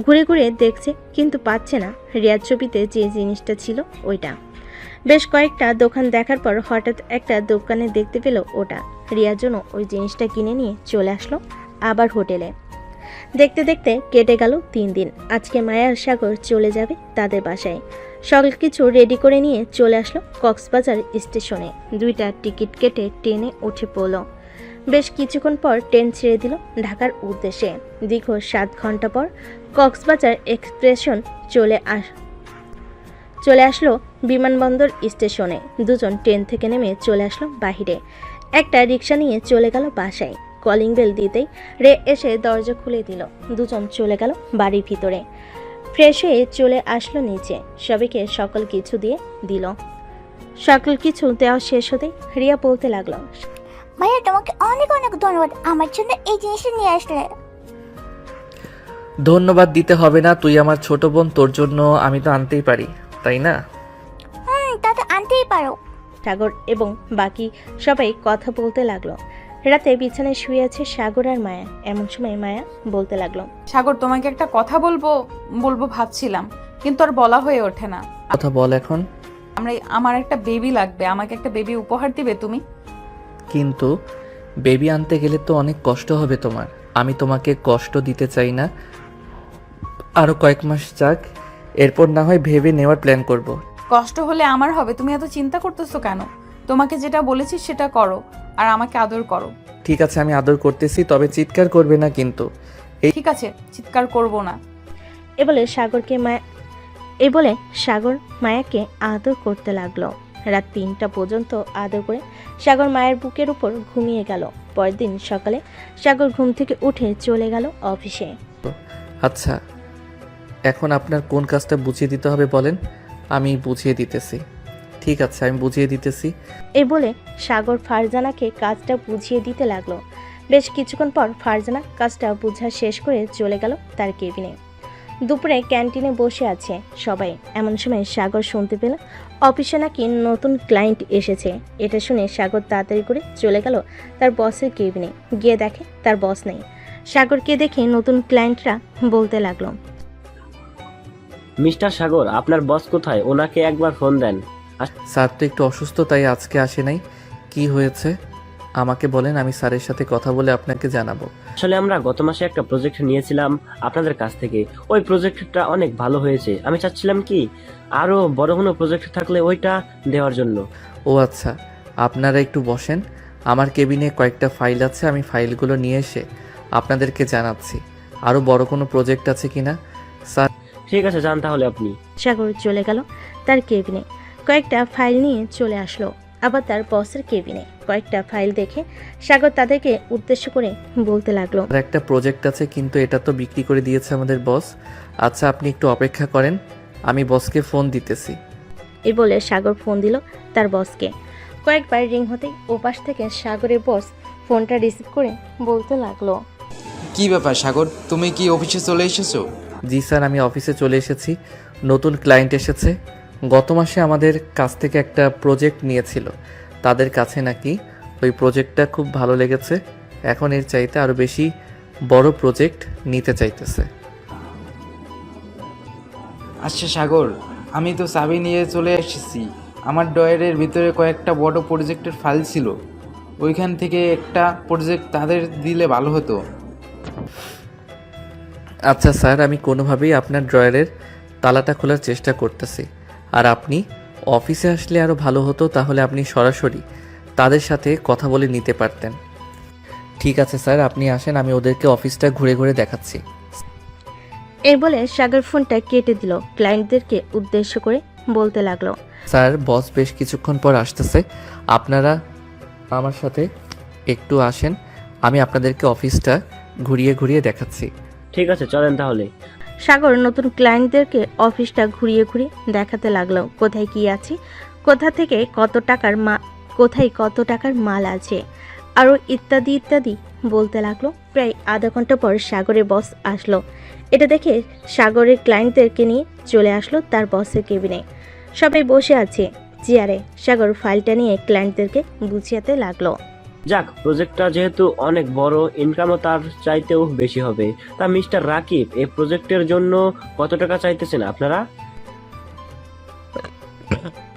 ঘুরে ঘুরে দেখছে কিন্তু পাচ্ছে না রিয়ার ছবিতে যে জিনিসটা ছিল ওইটা। বেশ কয়েকটা দোকান দেখার পর হঠাৎ একটা দোকানে দেখতে পেল ওটা। রিয়ার জন্য ওই জিনিসটা কিনে নিয়ে চলে আসলো আবার হোটেলে। দেখতে দেখতে কেটে গেল 3 দিন। আজকে মায়া আর সাগর চলে যাবে তাদের বাসায়। সকল কিছু রেডি করে নিয়ে চলে আসলো কক্সবাজার স্টেশনে। 2টা টিকিট কেটে ট্রেনে উঠে পড়ল। বেশ কিছুক্ষণ পর ট্রেন ছেড়ে দিল ঢাকার উদ্দেশ্যে। দীর্ঘ 7 ঘন্টা পর কক্সবাজার এক্সপ্রেশন চলে আসলো বিমানবন্দর স্টেশনে। দুজন ট্রেন থেকে নেমে চলে আসলো বাহিরে। একটা রিক্সা নিয়ে চলে গেল বাসায়। কলিং বেল দিতেই রে এসে দরজা খুলে দিল। দুজন চলে গেল বাড়ির ভিতরে। ফ্রেশ হয়ে চলে আসলো নিচে। সবাইকে সকল কিছু দিয়ে দিল। সকল কিছু দেওয়া শেষ হতেই রিয়া বলতে লাগলো, ভাইয়া তোমাকে অনেক অনেক ধন্যবাদ, আমার জন্য এই জিনিসটা নিয়ে আসলে। ধন্যবাদ দিতে হবে না, তুই আমার ছোট বোন, তোর জন্য আমি তো আনতেই পারি, তাই না? তা তো আনতেই পারো। সাগর এবং বাকি সবাই কথা বলতে লাগলো। রাতে বিছানায় শুয়ে আছে সাগর আর মায়া। এমন সময় মায়া বলতে লাগলো, সাগর তোমাকে একটা কথা বলবো ভাবছিলাম, কিন্তু আর বলা হয়ে ওঠে না। কথা বল এখন। আমার একটা বেবি লাগবে, আমাকে একটা বেবি উপহার দিবে তুমি? কিন্তু বেবি আনতে গেলে তো অনেক কষ্ট হবে তোমার। আমি তোমাকে কষ্ট দিতে চাই না। আরো কয়েক মাস যাক, এরপর না হয় ভেবে নেওয়ার প্ল্যান করব। কষ্ট হলে আমার হবে, তুমি এত চিন্তা করতেছো কেন? তোমাকে যেটা বলেছি সেটা করো আর আমাকে আদর করো। ঠিক আছে, আমি আদর করতেছি, তবে চিৎকার করবে না কিন্তু। ঠিক আছে, চিৎকার করব না। এ বলে সাগর মায়াকে আদর করতে লাগলো। রাত 3টা পর্যন্ত আদর করে সাগর মায়ের বুকের উপর ঘুমিয়ে গেল। পরের দিন সকালে সাগর ঘুম থেকে উঠে চলে গেল অফিসে। আচ্ছা, এখন আপনার কোন কাজটা বুঝিয়ে দিতে হবে বলেন, আমি বুঝিয়ে দিতেছি। ঠিক আছে, আমি বুঝিয়ে দিতেছি। এই বলে সাগর ফারজানাকে কাজটা বুঝিয়ে দিতে লাগলো। বেশ কিছুক্ষণ পর ফারজানা কাজটা বোঝা শেষ করে চলে গেল তার কেবিনে। দুপুরে ক্যান্টিনে বসে আছে সবাই। এমন সময় সাগর শুনতে পেল অফিসে নাকি নতুন ক্লায়েন্ট এসেছে। এটা শুনে সাগর তাড়াতাড়ি করে চলে গেল তার বসের কেবিনে। গিয়ে দেখে তার বস নেই। সাগরকে দেখে নতুন ক্লায়েন্টরা বলতে লাগলো, মিস্টার সাগর, আপনার বস কোথায়? ওনাকে একবার ফোন দেন। স্যার তো একটু অসুস্থ, তাই আজকে আসে নাই। কি হয়েছে আমাকে বলেন, আমি স্যারের সাথে কথা বলে আপনাকে জানাবো। আসলে আমরা গত মাসে একটা প্রজেক্ট নিয়েছিলাম আপনাদের কাছ থেকে। ওই প্রজেক্টটা অনেক ভালো হয়েছে। আমি চাচ্ছিলাম কি আরো বড় কোনো প্রজেক্ট থাকলে ওইটা দেওয়ার জন্য। ও আচ্ছা, আপনারা একটু বসেন। আমার কেবিনে কয়েকটা ফাইল আছে, আমি ফাইলগুলো নিয়ে এসে আপনাদেরকে জানাচ্ছি আরও বড় কোনো প্রজেক্ট আছে কিনা। স্যার ঠিক আছে, যান তাহলে আপনি। সাগর চলে গেল তার কেবিনে। কয়েকটা ফাইল নিয়ে চলে আসলো আবার তার বসের কেবিনে। কয়েকটা ফাইল দেখে সাগর তাদেরকে উদ্দেশ্য করে বলতে লাগলো, আর একটা প্রজেক্ট আছে, কিন্তু এটা তো বিক্রি করে দিয়েছে আমাদের বস। আচ্ছা, আপনি একটু অপেক্ষা করেন, আমি বসকে ফোন দিতেছি। এই বলে সাগর ফোন দিল তার বসকে। কয়েকবার রিং হতেই ওপাশ থেকে সাগরের বস ফোনটা রিসিভ করে বলতে লাগলো, কি ব্যাপার সাগর, তুমি কি অফিসে চলে এসেছো? জি স্যার, আমি অফিসে চলে এসেছি। নতুন ক্লায়েন্ট এসেছে। গত মাসে আমাদের কাছ থেকে একটা প্রজেক্ট নিয়েছিল। তাদের কাছে নাকি ওই প্রজেক্টটা খুব ভালো লেগেছে। এখন এর চাইতে আরও বেশি বড় প্রজেক্ট নিতে চাইতেছে। আচ্ছা সাগর, আমি তো চাবি নিয়ে চলে এসেছি। আমার ড্রয়ারের ভিতরে কয়েকটা বড় প্রজেক্টের ফাইল ছিল। ওইখান থেকে একটা প্রজেক্ট তাদের দিলে ভালো হতো। আচ্ছা স্যার, আমি কোনোভাবেই আপনার ড্রয়ারের তালাটা খোলার চেষ্টা করতেছি। আর আপনি অফিসে আসলে আরও ভালো হতো, তাহলে আপনি সরাসরি তাদের সাথে কথা বলে নিতে পারতেন। ঠিক আছে স্যার, আপনি আসেন, আমি ওদেরকে অফিসটা ঘুরে ঘুরে দেখাচ্ছি। এই বলে সাগর ফোনটা কেটে দিল। ক্লায়েন্টদেরকে উদ্দেশ্য করে বলতে লাগলো, স্যার, বস বেশ কিছুক্ষণ পর আসতেছে। আপনারা আমার সাথে একটু আসেন, আমি আপনাদেরকে অফিসটা ঘুরিয়ে ঘুরিয়ে দেখাচ্ছি। ঠিক আছে, চলেন তাহলে। সাগর নতুন ক্লায়েন্টদেরকে অফিসটা ঘুরিয়ে ঘুরিয়ে দেখাতে লাগলো। কোথায় কি আছে, কোথায় কত টাকার মাল আছে, আরও ইত্যাদি ইত্যাদি বলতে লাগলো। প্রায় আধা ঘন্টা পর সাগরের বস আসলো। এটা দেখে সাগরের ক্লায়েন্টদেরকে নিয়ে চলে আসলো তার বসের কেবিনে। সবাই বসে আছে চেয়ারে। সাগর ফাইলটা নিয়ে ক্লায়েন্টদেরকে বুঝিয়াতে লাগলো। যাক, প্রজেক্টটা যেহেতু অনেক বড়, ইনকামও তার চাইতেও বেশি হবে। তা মিস্টার রাকিব, এই প্রজেক্টের জন্য কত টাকা চাইতেছেন আপনারা?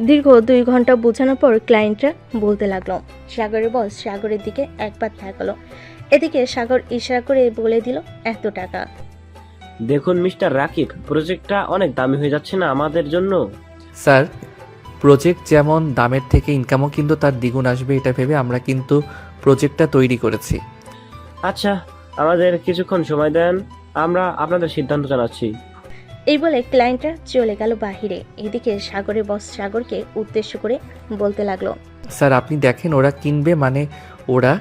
দীর্ঘ 2 ঘন্টা বোঝানোর পর ক্লায়েন্টরা বলতে লাগলো। সাগরের বস সাগরের দিকে একবার তাকালো। এদিকে সাগর ইশারা করে বলে দিল, এত টাকা। দেখুন মিস্টার রাকিব, প্রজেক্টটা অনেক দামি হয়ে যাচ্ছে না আমাদের জন্য? স্যার, প্রজেক্ট যেমন দামের থেকে ইনকামও কিন্তু তার দ্বিগুণ আসবে, এটা ভেবে আমরা কিন্তু প্রজেক্টটা তৈরি করেছি। আচ্ছা, আমাদের কিছুক্ষণ সময় দেন, আমরা আপনাদের সিদ্ধান্ত জানাচ্ছি। এই বলে ক্লায়েন্টরা চলে গেল বাহিরে। এদিকে সাগরের বস সাগরকে উদ্দেশ্য করে বলতে লাগলো, স্যার, আপনি দেখেন, ওরা কিনবে মানে ওরা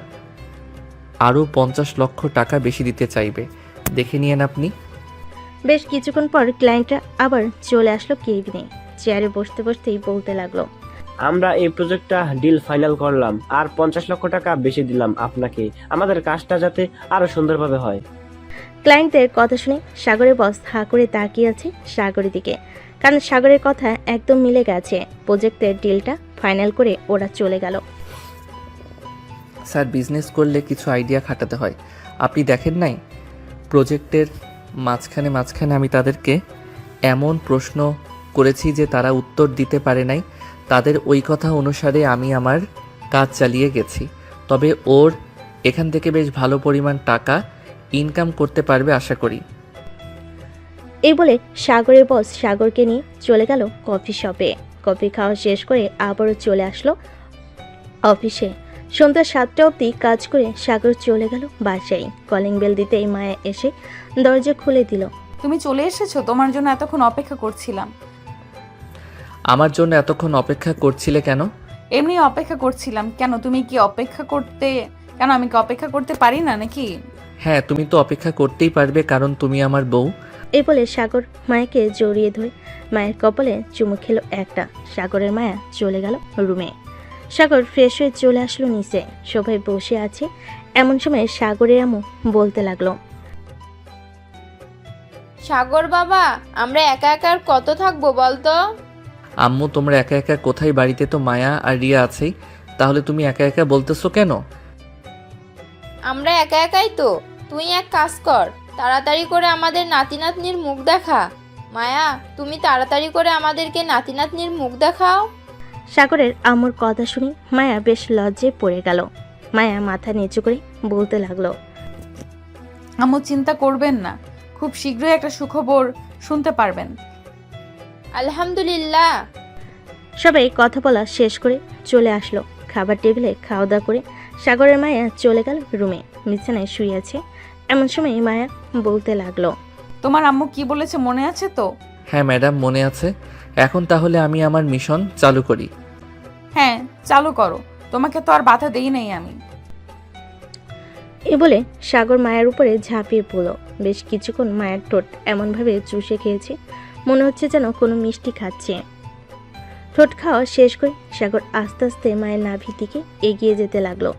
আরও 50 লক্ষ টাকা বেশি দিতে চাইবে, দেখে নিয়েন আপনি। বেশ কিছুক্ষণ পর ক্লায়েন্টরা আবার চলে আসলো কেবিনে। চেয়ারে বসতে বসতেই বলতে লাগলো, আমরা এই প্রজেক্টটা ডিল ফাইনাল করলাম, আর 50 লক্ষ টাকা বেশি দিলাম আপনাকে, আমাদের কাজটা যাতে আরো সুন্দরভাবে হয়। ক্লায়েন্টদের কথা শুনে সাগরের বস হা করে তাকিয়ে আছে সাগরের দিকে, কারণ সাগরের কথা একদম মিলে গেছে। প্রজেক্টের ডিলটা ফাইনাল করে ওরা চলে গেল। স্যার, বিজনেস করলে কিছু আইডিয়া খাটাতে হয়, আপনি দেখেন নাই? প্রজেক্টের মাঝখানে আমি তাদেরকে এমন প্রশ্ন করেছি যে তারা উত্তর দিতে পারে নাই। তাদের ওই কথা অনুসারে আমি আমার কাজ চালিয়ে গেছি। তবে ওর এখান থেকে বেশ ভালো পরিমাণ টাকা ইনকাম করতে পারবে আশা করি। এই বলে সাগরের বস সাগরকে নিয়ে চলে গেল কফি শপে। কফি খাওয়া শেষ করে আবারও চলে আসলো অফিসে। সন্ধ্যা 7টা অবধি কাজ করে সাগর চলে গেল বাসায়। কলিং বেল দিতেই মায়া এসে দরজা খুলে দিল। তুমি চলে এসেছো, তোমার জন্য এতক্ষণ অপেক্ষা করছিলাম। আমার জন্য এতক্ষণ অপেক্ষা করছিলে কেন? এমনি অপেক্ষা করছিলাম। কেন, তুমি কি অপেক্ষা করতে, কেন আমি কি অপেক্ষা করতে পারি না নাকি? হ্যাঁ, তুমি তো অপেক্ষা করতেই পারবে, কারণ তুমি আমার বউ। এই বলে সাগর মায়াকে জড়িয়ে ধরে মায়ের কপালে চুমু খেলো একটা। সাগরের মায়া চলে গেল রুমে। সাগর ফ্রেশ হয়ে চলে আসলো নিচে। সবাই বসে আছে, এমন সময় সাগরের আম্মু বলতে লাগলো, সাগর বাবা, আমরা একা একা আর কত থাকবো বলতো? আম্মু, তোমরা একা একা কোথায়? বাড়িতে তো মায়া আর রিয়া আছেই, তাহলে তুমি একা একা বলতেছো কেন? আমরা একা একাই তো। তুই এক কাজ কর, তাড়াতাড়ি করে আমাদের নাতি নাতনির মুখ দেখা। মায়া, তুমি তাড়াতাড়ি করে আমাদেরকে নাতি নাতনির মুখ দেখাও। সাগরের আম্মুর কথা শুনে মায়া বেশ লজ্জায় পড়ে গেল। মায়া মাথা নিচু করে বলতে লাগলো, আম্মু চিন্তা করবেন না, খুব শীঘ্রই একটা সুখবর শুনতে পারবেন। আলহামদুলিল্লাহ। সবাই কথা বলা শেষ করে চলে আসলো খাবার টেবিলে। খাওয়া দাওয়া করে সাগরের মায়া চলে গেল রুমে। বিছানায় শুয়ে আছে, এমন সময় মায়া বলতে লাগলো, তোমার আম্মু কি বলেছে মনে আছে তো? হ্যাঁ ম্যাডাম, মনে আছে। এখন তাহলে আমি আমার মিশন চালু করি। হ্যাঁ, চালু করো, তোমাকে তো আর বাধা দেই নাই আমি। এ বলে সাগর মায়ের উপরে ঝাঁপিয়ে পড়ল। বেশ কিছুক্ষণ মায়ের ঠোঁট এমনভাবে চুষে খেয়েছে, মনে হচ্ছে যেন কোনো মিষ্টি খাচ্ছে। ঠোঁট খাওয়া শেষ করে সাগর আস্তে আস্তে মায়ের নাভির দিকে এগিয়ে যেতে লাগলো।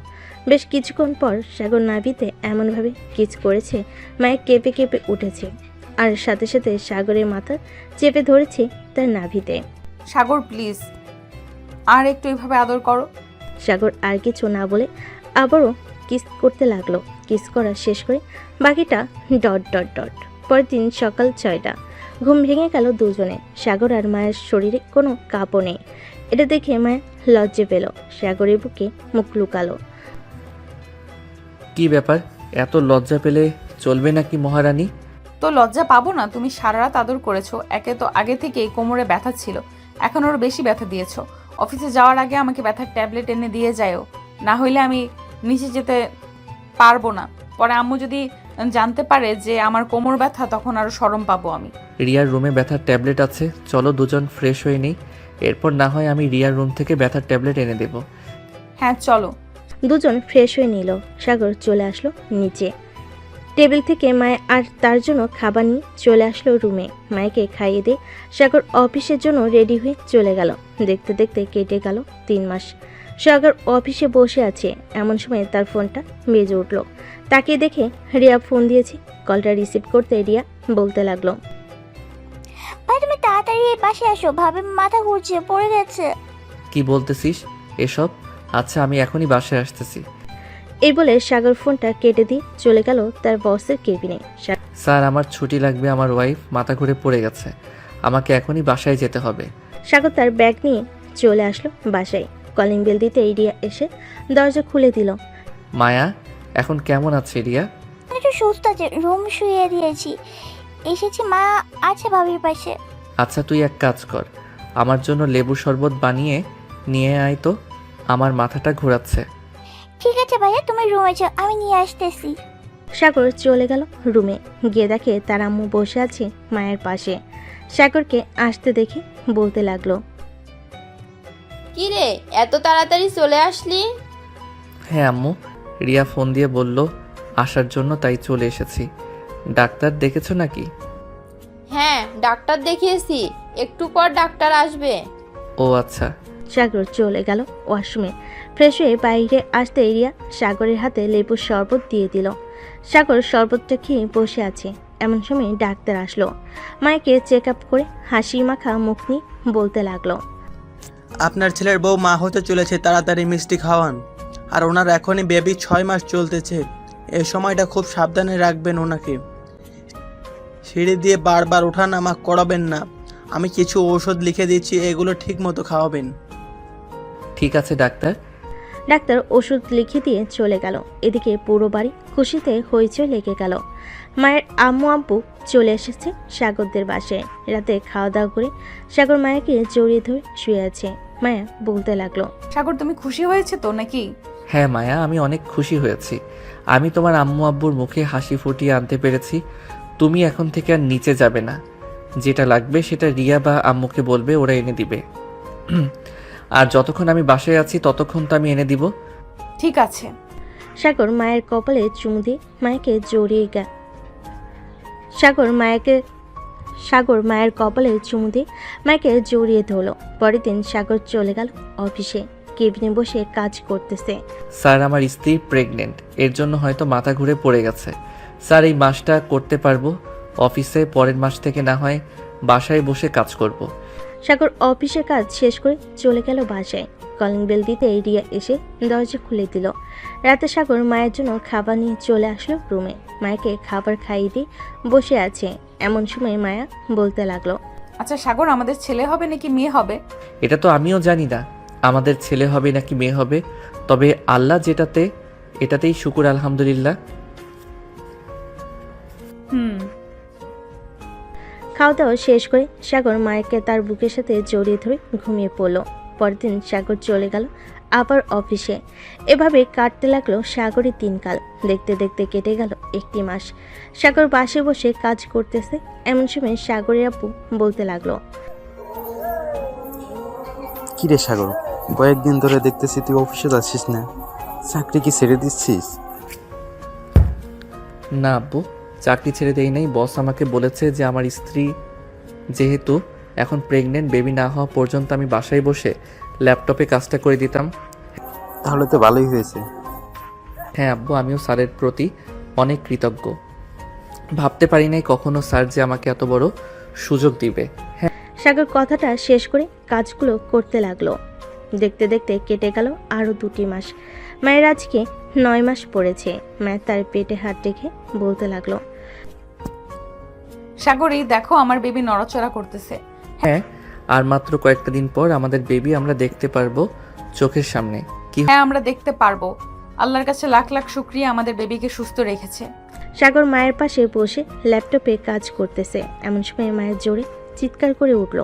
বেশ কিছুক্ষণ পর সাগর নাভিতে এমনভাবে কিচ করেছে, মায়ের কেঁপে কেঁপে উঠেছে, আর সাথে সাথে সাগরের মাথা চেপে ধরেছে তার নাভিতে। সাগর প্লিজ, আর একটু এইভাবে আদর করো। সাগর আর কিছু না বলে আবারও কিস করতে লাগলো। কিস করা শেষ করে বাকিটা ডট ডট ডট। পরের দিন সকাল 6টা। ঘুম ভেঙে গেল দুজনে। সাগর আর মায়ের শরীরে কোনো কাঁপও নেই। এটা দেখে মায়া লজ্জে পেল। সাগরের বুকে মুখ লুকালো। কি ব্যাপার, এত লজ্জা পেলে চলবে নাকি মহারানী? তো লজ্জা পাবো না? তুমি সারা রাত আদর করেছো, একে তো আগে থেকেই কোমরে ব্যথা ছিল, এখন ওর বেশি ব্যথা দিয়েছো। অফিসে যাওয়ার আগে আমাকে ব্যথার ট্যাবলেট এনে দিয়ে যাও, না হইলে আমি নিচে যেতে পারবো না। পরে আম্মু যদি জানতে পারে যে আমার কোমর ব্যথা, তখন আরো শরম পাবো আমি। রিয়ার রুমে ব্যথার ট্যাবলেট আছে, চলো দুজন ফ্রেশ হয়ে নেই, এরপর না হয় আমি রিয়ার রুম থেকে ব্যথার ট্যাবলেট এনে দেব। হ্যাঁ চলো। দুজন ফ্রেশ হয়ে নিল। সাগর চলে আসলো নিচে। টেবিল থেকে মায়া আর তার জন্য খাবার নিয়ে চলে আসলো রুমে। মায়াকে খাইয়ে দিয়ে সাগর অফিসের জন্য রেডি হয়ে চলে গেল। দেখতে দেখতে কেটে গেল 3 মাস। সাগর অফিসে বসে আছে, এমন সময় তার ফোনটা বেজে উঠল। তাকে দেখে রিয়া ফোন দিয়েছে। কলটা রিসিভ করতে রিয়া বলতে লাগলো, ভাই তুমি তাড়াতাড়ি এই পাশে আসো, ভাবে মাথা ঘুরছে, পড়ে গেছে। কি বলতেছিস এসব? আচ্ছা, আমি এখনই বাসায় আসতেছি। এই বলে সাগর ফোনটা কেটে দিয়ে চলে গেল তার বসের কেবিনে। স্যার, আমার ছুটি লাগবে, আমার ওয়াইফ মাথা ঘুরে পড়ে গেছে, আমাকে এখনই বাসায় যেতে হবে। সাগর তার ব্যাগ নিয়ে চলে আসলো বাসায়। কলিং বেল দিতে রিয়া এসে দরজা খুলে দিল। মায়া, এখন কেমন আছে রিয়া? একটু সুস্থ আছে, রুম শুয়ে দিয়েছি, এসেছি, মা আছে ভাবির পাশে। আচ্ছা, তুই এক কাজ কর, আমার জন্য লেবু শরবত বানিয়ে নিয়ে আয় তো, আমার মাথাটা ঘোরাচ্ছে। ঠিক আছে ভাইয়া, তুমি রুমে যাও, আমি নিয়ে আসতেছি। সাগর চলে গেল রুমে। গিয়ে দেখে তার আম্মু বসে আছে মায়ের পাশে। সাগরকে আসতে দেখে বলতে লাগলো, কি রে, এত তাড়াতাড়ি চলে আসলি? হ্যাঁ আম্মু, রিয়া ফোন দিয়ে বলল আসার জন্য, তাই চলে এসেছি। ডাক্তার দেখেছো নাকি? হ্যাঁ, ডাক্তার দেখিয়েছি, একটু পর ডাক্তার আসবে। ও আচ্ছা। সাগর চলে গেল ওয়াশরুমে। ফ্রেশ হয়ে বাইরে আসতে রিয়া সাগরের হাতে লেবুর শরবত দিয়ে দিল। সাগর শরবতটা খেয়ে বসে আছে, এমন সময় ডাক্তার আসলো। মাকে চেক আপ করে হাসি মাখা মুখ নিয়ে বলতে লাগলো, আপনার ছেলের বউ মা হতে চলেছে, তাড়াতাড়ি মিষ্টি খাওয়ান। আর ওনার এখনই বেবি 6 মাস চলতেছে, এই সময়টা খুব সাবধানে রাখবেন ওনাকে। সিঁড়ি দিয়ে বারবার ওঠানামা করাবেন না। আমি কিছু ঔষধ লিখে দিচ্ছি, এগুলো ঠিক মতো খাওয়াবেন। ঠিক আছে ডাক্তার। ডাক্তার ওষুধ লিখে দিয়ে চলে গেল। এদিকে পুরো বাড়ি খুশিতে হইচই লেগে গেল। মায়ের আম্মু আব্বু চলে এসেছে সাগরদের বাসায়। রাতে খাওয়া দাওয়া করে সাগর মায়াকে জড়িয়ে ধরে শুয়ে আছে। মায়া বলতে লাগলো, সাগর তুমি খুশি হয়েছে তো নাকি? হ্যাঁ মায়া, আমি অনেক খুশি হয়েছি। আমি তোমার আম্মু আব্বুর মুখে হাসি ফুটিয়ে আনতে পেরেছি। তুমি এখন থেকে আর নিচে যাবে না, যেটা লাগবে সেটা রিয়া বা আম্মুকে বলবে, ওরা এনে দিবে। আর যতক্ষণ আমি বাসায় আছি ততক্ষণ তো আমি এনে দিব। ঠিক আছে। সাগর মায়ের কপালে চুমু দিয়ে মায়াকে জড়িয়ে সাগর মায়ের কপালে চুমু দিয়ে মায়াকে জড়িয়ে ধরল। পরের দিন সাগর চলে গেল অফিসে। কেবিনে বসে কাজ করতেছে। স্যার, আমার স্ত্রী প্রেগনেন্ট, এর জন্য হয়তো মাথা ঘুরে পড়ে গেছে। স্যার, এই মাসটা করতে পারবো অফিসে, পরের মাস থেকে না হয় বাসায় বসে কাজ করব। সাগর অফিসের কাজ শেষ করে চলে গেল বাসায়। কলিং বেল দিতে রিয়া এসে দরজা খুলে দিল। রাতে সাগর মায়ের জন্য খাবার নিয়ে চলে আসলো রুমে। মায়াকে খাবার খাইয়ে দিয়ে বসে আছে। এমন সময় মায়া বলতে লাগলো, আচ্ছা সাগর, আমাদের ছেলে হবে নাকি মেয়ে হবে? এটা তো আমিও জানি না আমাদের ছেলে হবে নাকি মেয়ে হবে, তবে আল্লাহ যেটাতে, এটাতেই শুকুর আলহামদুলিল্লাহ। খাওয়া দাওয়া শেষ করে সাগর মায়াকে তার বুকের সাথে জড়িয়ে ধরে ঘুমিয়ে পড়ল। পরের দিন সাগর চলে গেল আবার অফিসে। এভাবে কাটতে লাগলো সাগরের দিনকাল। দেখতে দেখতে কেটে গেল 1 মাস। সাগর বাসে বসে কাজ করতেছে। এমন সময় সাগরের আপু বলতে লাগলো, কি রে সাগর, কয়েকদিন ধরে দেখতেছি তুই অফিসে যাচ্ছিস না, চাকরি কি ছেড়ে দিচ্ছিস? না আব্বু, চাকরি ছেড়ে দেই নাই। বস আমাকে বলেছে যে আমার স্ত্রী যেহেতু এখন প্রেগনেন্ট, বেবি না হওয়া পর্যন্ত আমি বাসায় বসে ল্যাপটপে কাজটা করে দিতাম। তাহলে তো ভালোই হয়েছে। হ্যাঁ আব্বু, আমিও স্যারের প্রতি অনেক কৃতজ্ঞ। ভাবতে পারি নাই কখনো স্যার যে আমাকে এত বড় সুযোগ দিবে। হ্যাঁ। সাগর কথাটা শেষ করে কাজগুলো করতে লাগলো। দেখতে দেখতে কেটে গেল আরও 2 মাস। মায়ের আজকে 9 মাস পড়েছে। মায়ের তার পেটে হাত রেখে বলতে লাগলো, সাগর, এই দেখো আমার বেবি নড়াচড়া করতেছে। হ্যাঁ, আর মাত্র কয়েকটা দিন পর আমাদের বেবি আমরা দেখতে পারবো চোখের সামনে। কি হ্যাঁ, আমরা দেখতে পারবো। আল্লাহর কাছে লাখ লাখ শুকরিয়া আমাদের বেবিকে সুস্থ রেখেছে। সাগর মায়ের পাশে বসে ল্যাপটপে কাজ করতেছে। এমন সময় মায়ের জোরে চিৎকার করে উঠল।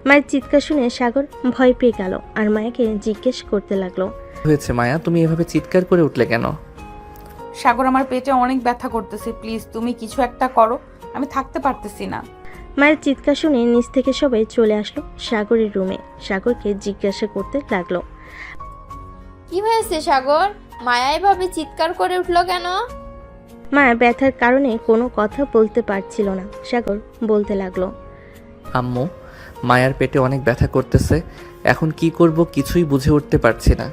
মায়ের চিৎকার শুনে সাগর ভয় পেয়ে গেল আর মায়াকে জিজ্ঞেস করতে লাগলো, হয়েছে মায়া, তুমি এভাবে চিৎকার করে উঠলে কেন? সাগর, আমার পেটে অনেক ব্যথা করতেছে, প্লিজ তুমি কিছু একটা করো, আমি থাকতে পারতেছি না। মায়ের চিৎকার শুনে নিচ থেকে সবাই চলে আসলো সাগরের রুমে। সাগরকে জিজ্ঞাসা করতে লাগলো, কি হয়েছে সাগর? মায়া এভাবে চিৎকার করে উঠলো কেন? মায়া ব্যথার কারণে কোনো কথা বলতে পারছিল না। সাগর বলতে লাগলো, আম্মু, মায়ার পেটে অনেক ব্যথা করতেছে, এখন কি করব কিছুই বুঝে উঠতে পারছি না।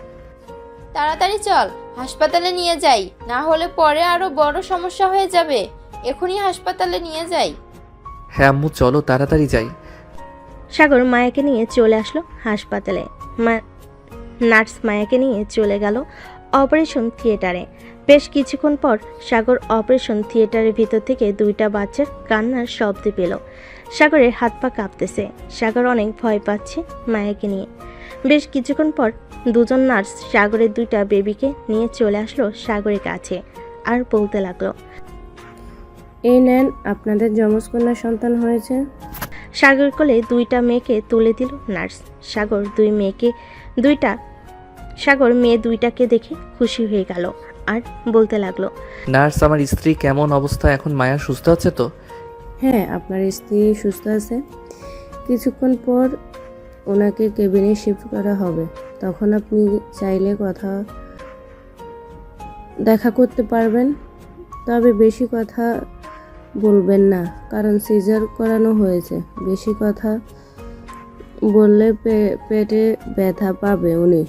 তাড়াতাড়ি চল, হাসপাতালে নিয়ে যাই, না হলে পরে আরো বড় সমস্যা হয়ে যাবে। এখনই হাসপাতালে নিয়ে যাই। হ্যাঁ আম্মু, চলো তাড়াতাড়ি যাই। সাগর মায়াকে নিয়ে চলে আসলো হাসপাতালে। নার্স মায়াকে নিয়ে চলে গেল অপারেশন থিয়েটারে। বেশ কিছুক্ষণ পর সাগর অপারেশন থিয়েটারের ভিতর থেকে 2টা বাচ্চার কান্নার শব্দ পেল। সাগরের হাত পা কাঁপতেছে। সাগর অনেক ভয় পাচ্ছে মায়াকে নিয়ে। বেশ কিছুক্ষণ পর 2জন নার্স সাগরের 2টা বেবিকে নিয়ে চলে আসলো সাগরের কাছে আর বলতে লাগলো, এই নেন, আপনাদের যমজ কন্যা সন্তান হয়েছে। সাগর কোলে 2টা মেয়েকে তুলে দিল নার্স। সাগর মেয়ে 2টাকে দেখে খুশি হয়ে গেল আর বলতে লাগলো, নার্স, আমার স্ত্রী কেমন অবস্থা এখন? মায়া সুস্থ আছে তো? হ্যাঁ, আপনার স্ত্রী সুস্থ আছে। কিছুক্ষণ পর ওনাকে কেবিনে শিফট করা হবে, তখন আপনি চাইলে দেখা করতে পারবেন। তবে বেশি কথা বলবেন না, কারণ সিজার করানো হয়েছে। বেশি কথা বললে পেটে ব্যথা পাবে উনি।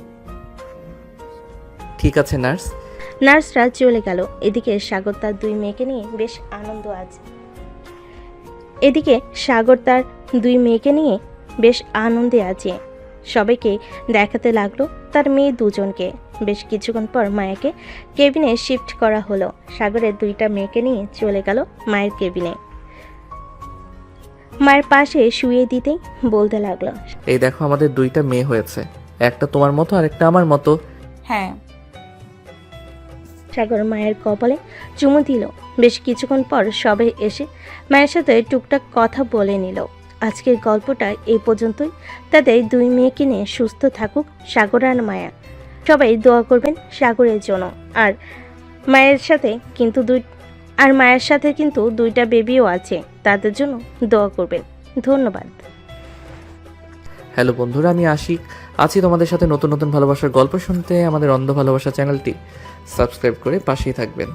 ঠিক আছে নার্স। নার্সরা চলে গেল। এদিকে সাগর তার 2 মেয়েকে নিয়ে বেশ আনন্দে আছে। সবাইকে দেখাতে লাগলো তার মেয়ে 2জনকে। বেশ কিছুক্ষণ পর মায়াকে কেবিনে শিফট করা হলো। সাগরের 2টা মেয়েকে নিয়ে চলে গেল মায়ের কেবিনে। মায়ের পাশে শুয়ে দিতেই বলতে লাগলো, এই দেখো আমাদের 2টা মেয়ে হয়েছে, একটা তোমার মতো আর একটা আমার মতো। হ্যাঁ। সাগর মায়ের কপালে চুমু দিল। বেশ কিছুক্ষণ পর সবাই এসে মায়ের সাথে টুকটাক কথা বলে নিল। আজকের গল্পটা এই পর্যন্তই। তাদের 2 মেয়েকে নিয়ে সুস্থ থাকুক সাগর আর মায়া। সবাই দোয়া করবেন সাগরের জন্য। আর মায়ের সাথে কিন্তু আর মায়ের সাথে কিন্তু 2টা বেবিও আছে, তাদের জন্য দোয়া করবেন। ধন্যবাদ। হ্যালো বন্ধুরা, আমি আশিক আছি তোমাদের সাথে নতুন নতুন ভালোবাসার গল্প শুনতে। আমাদের অন্ধ ভালোবাসা চ্যানেলটি সাবস্ক্রাইব করে পাশেই থাকবেন।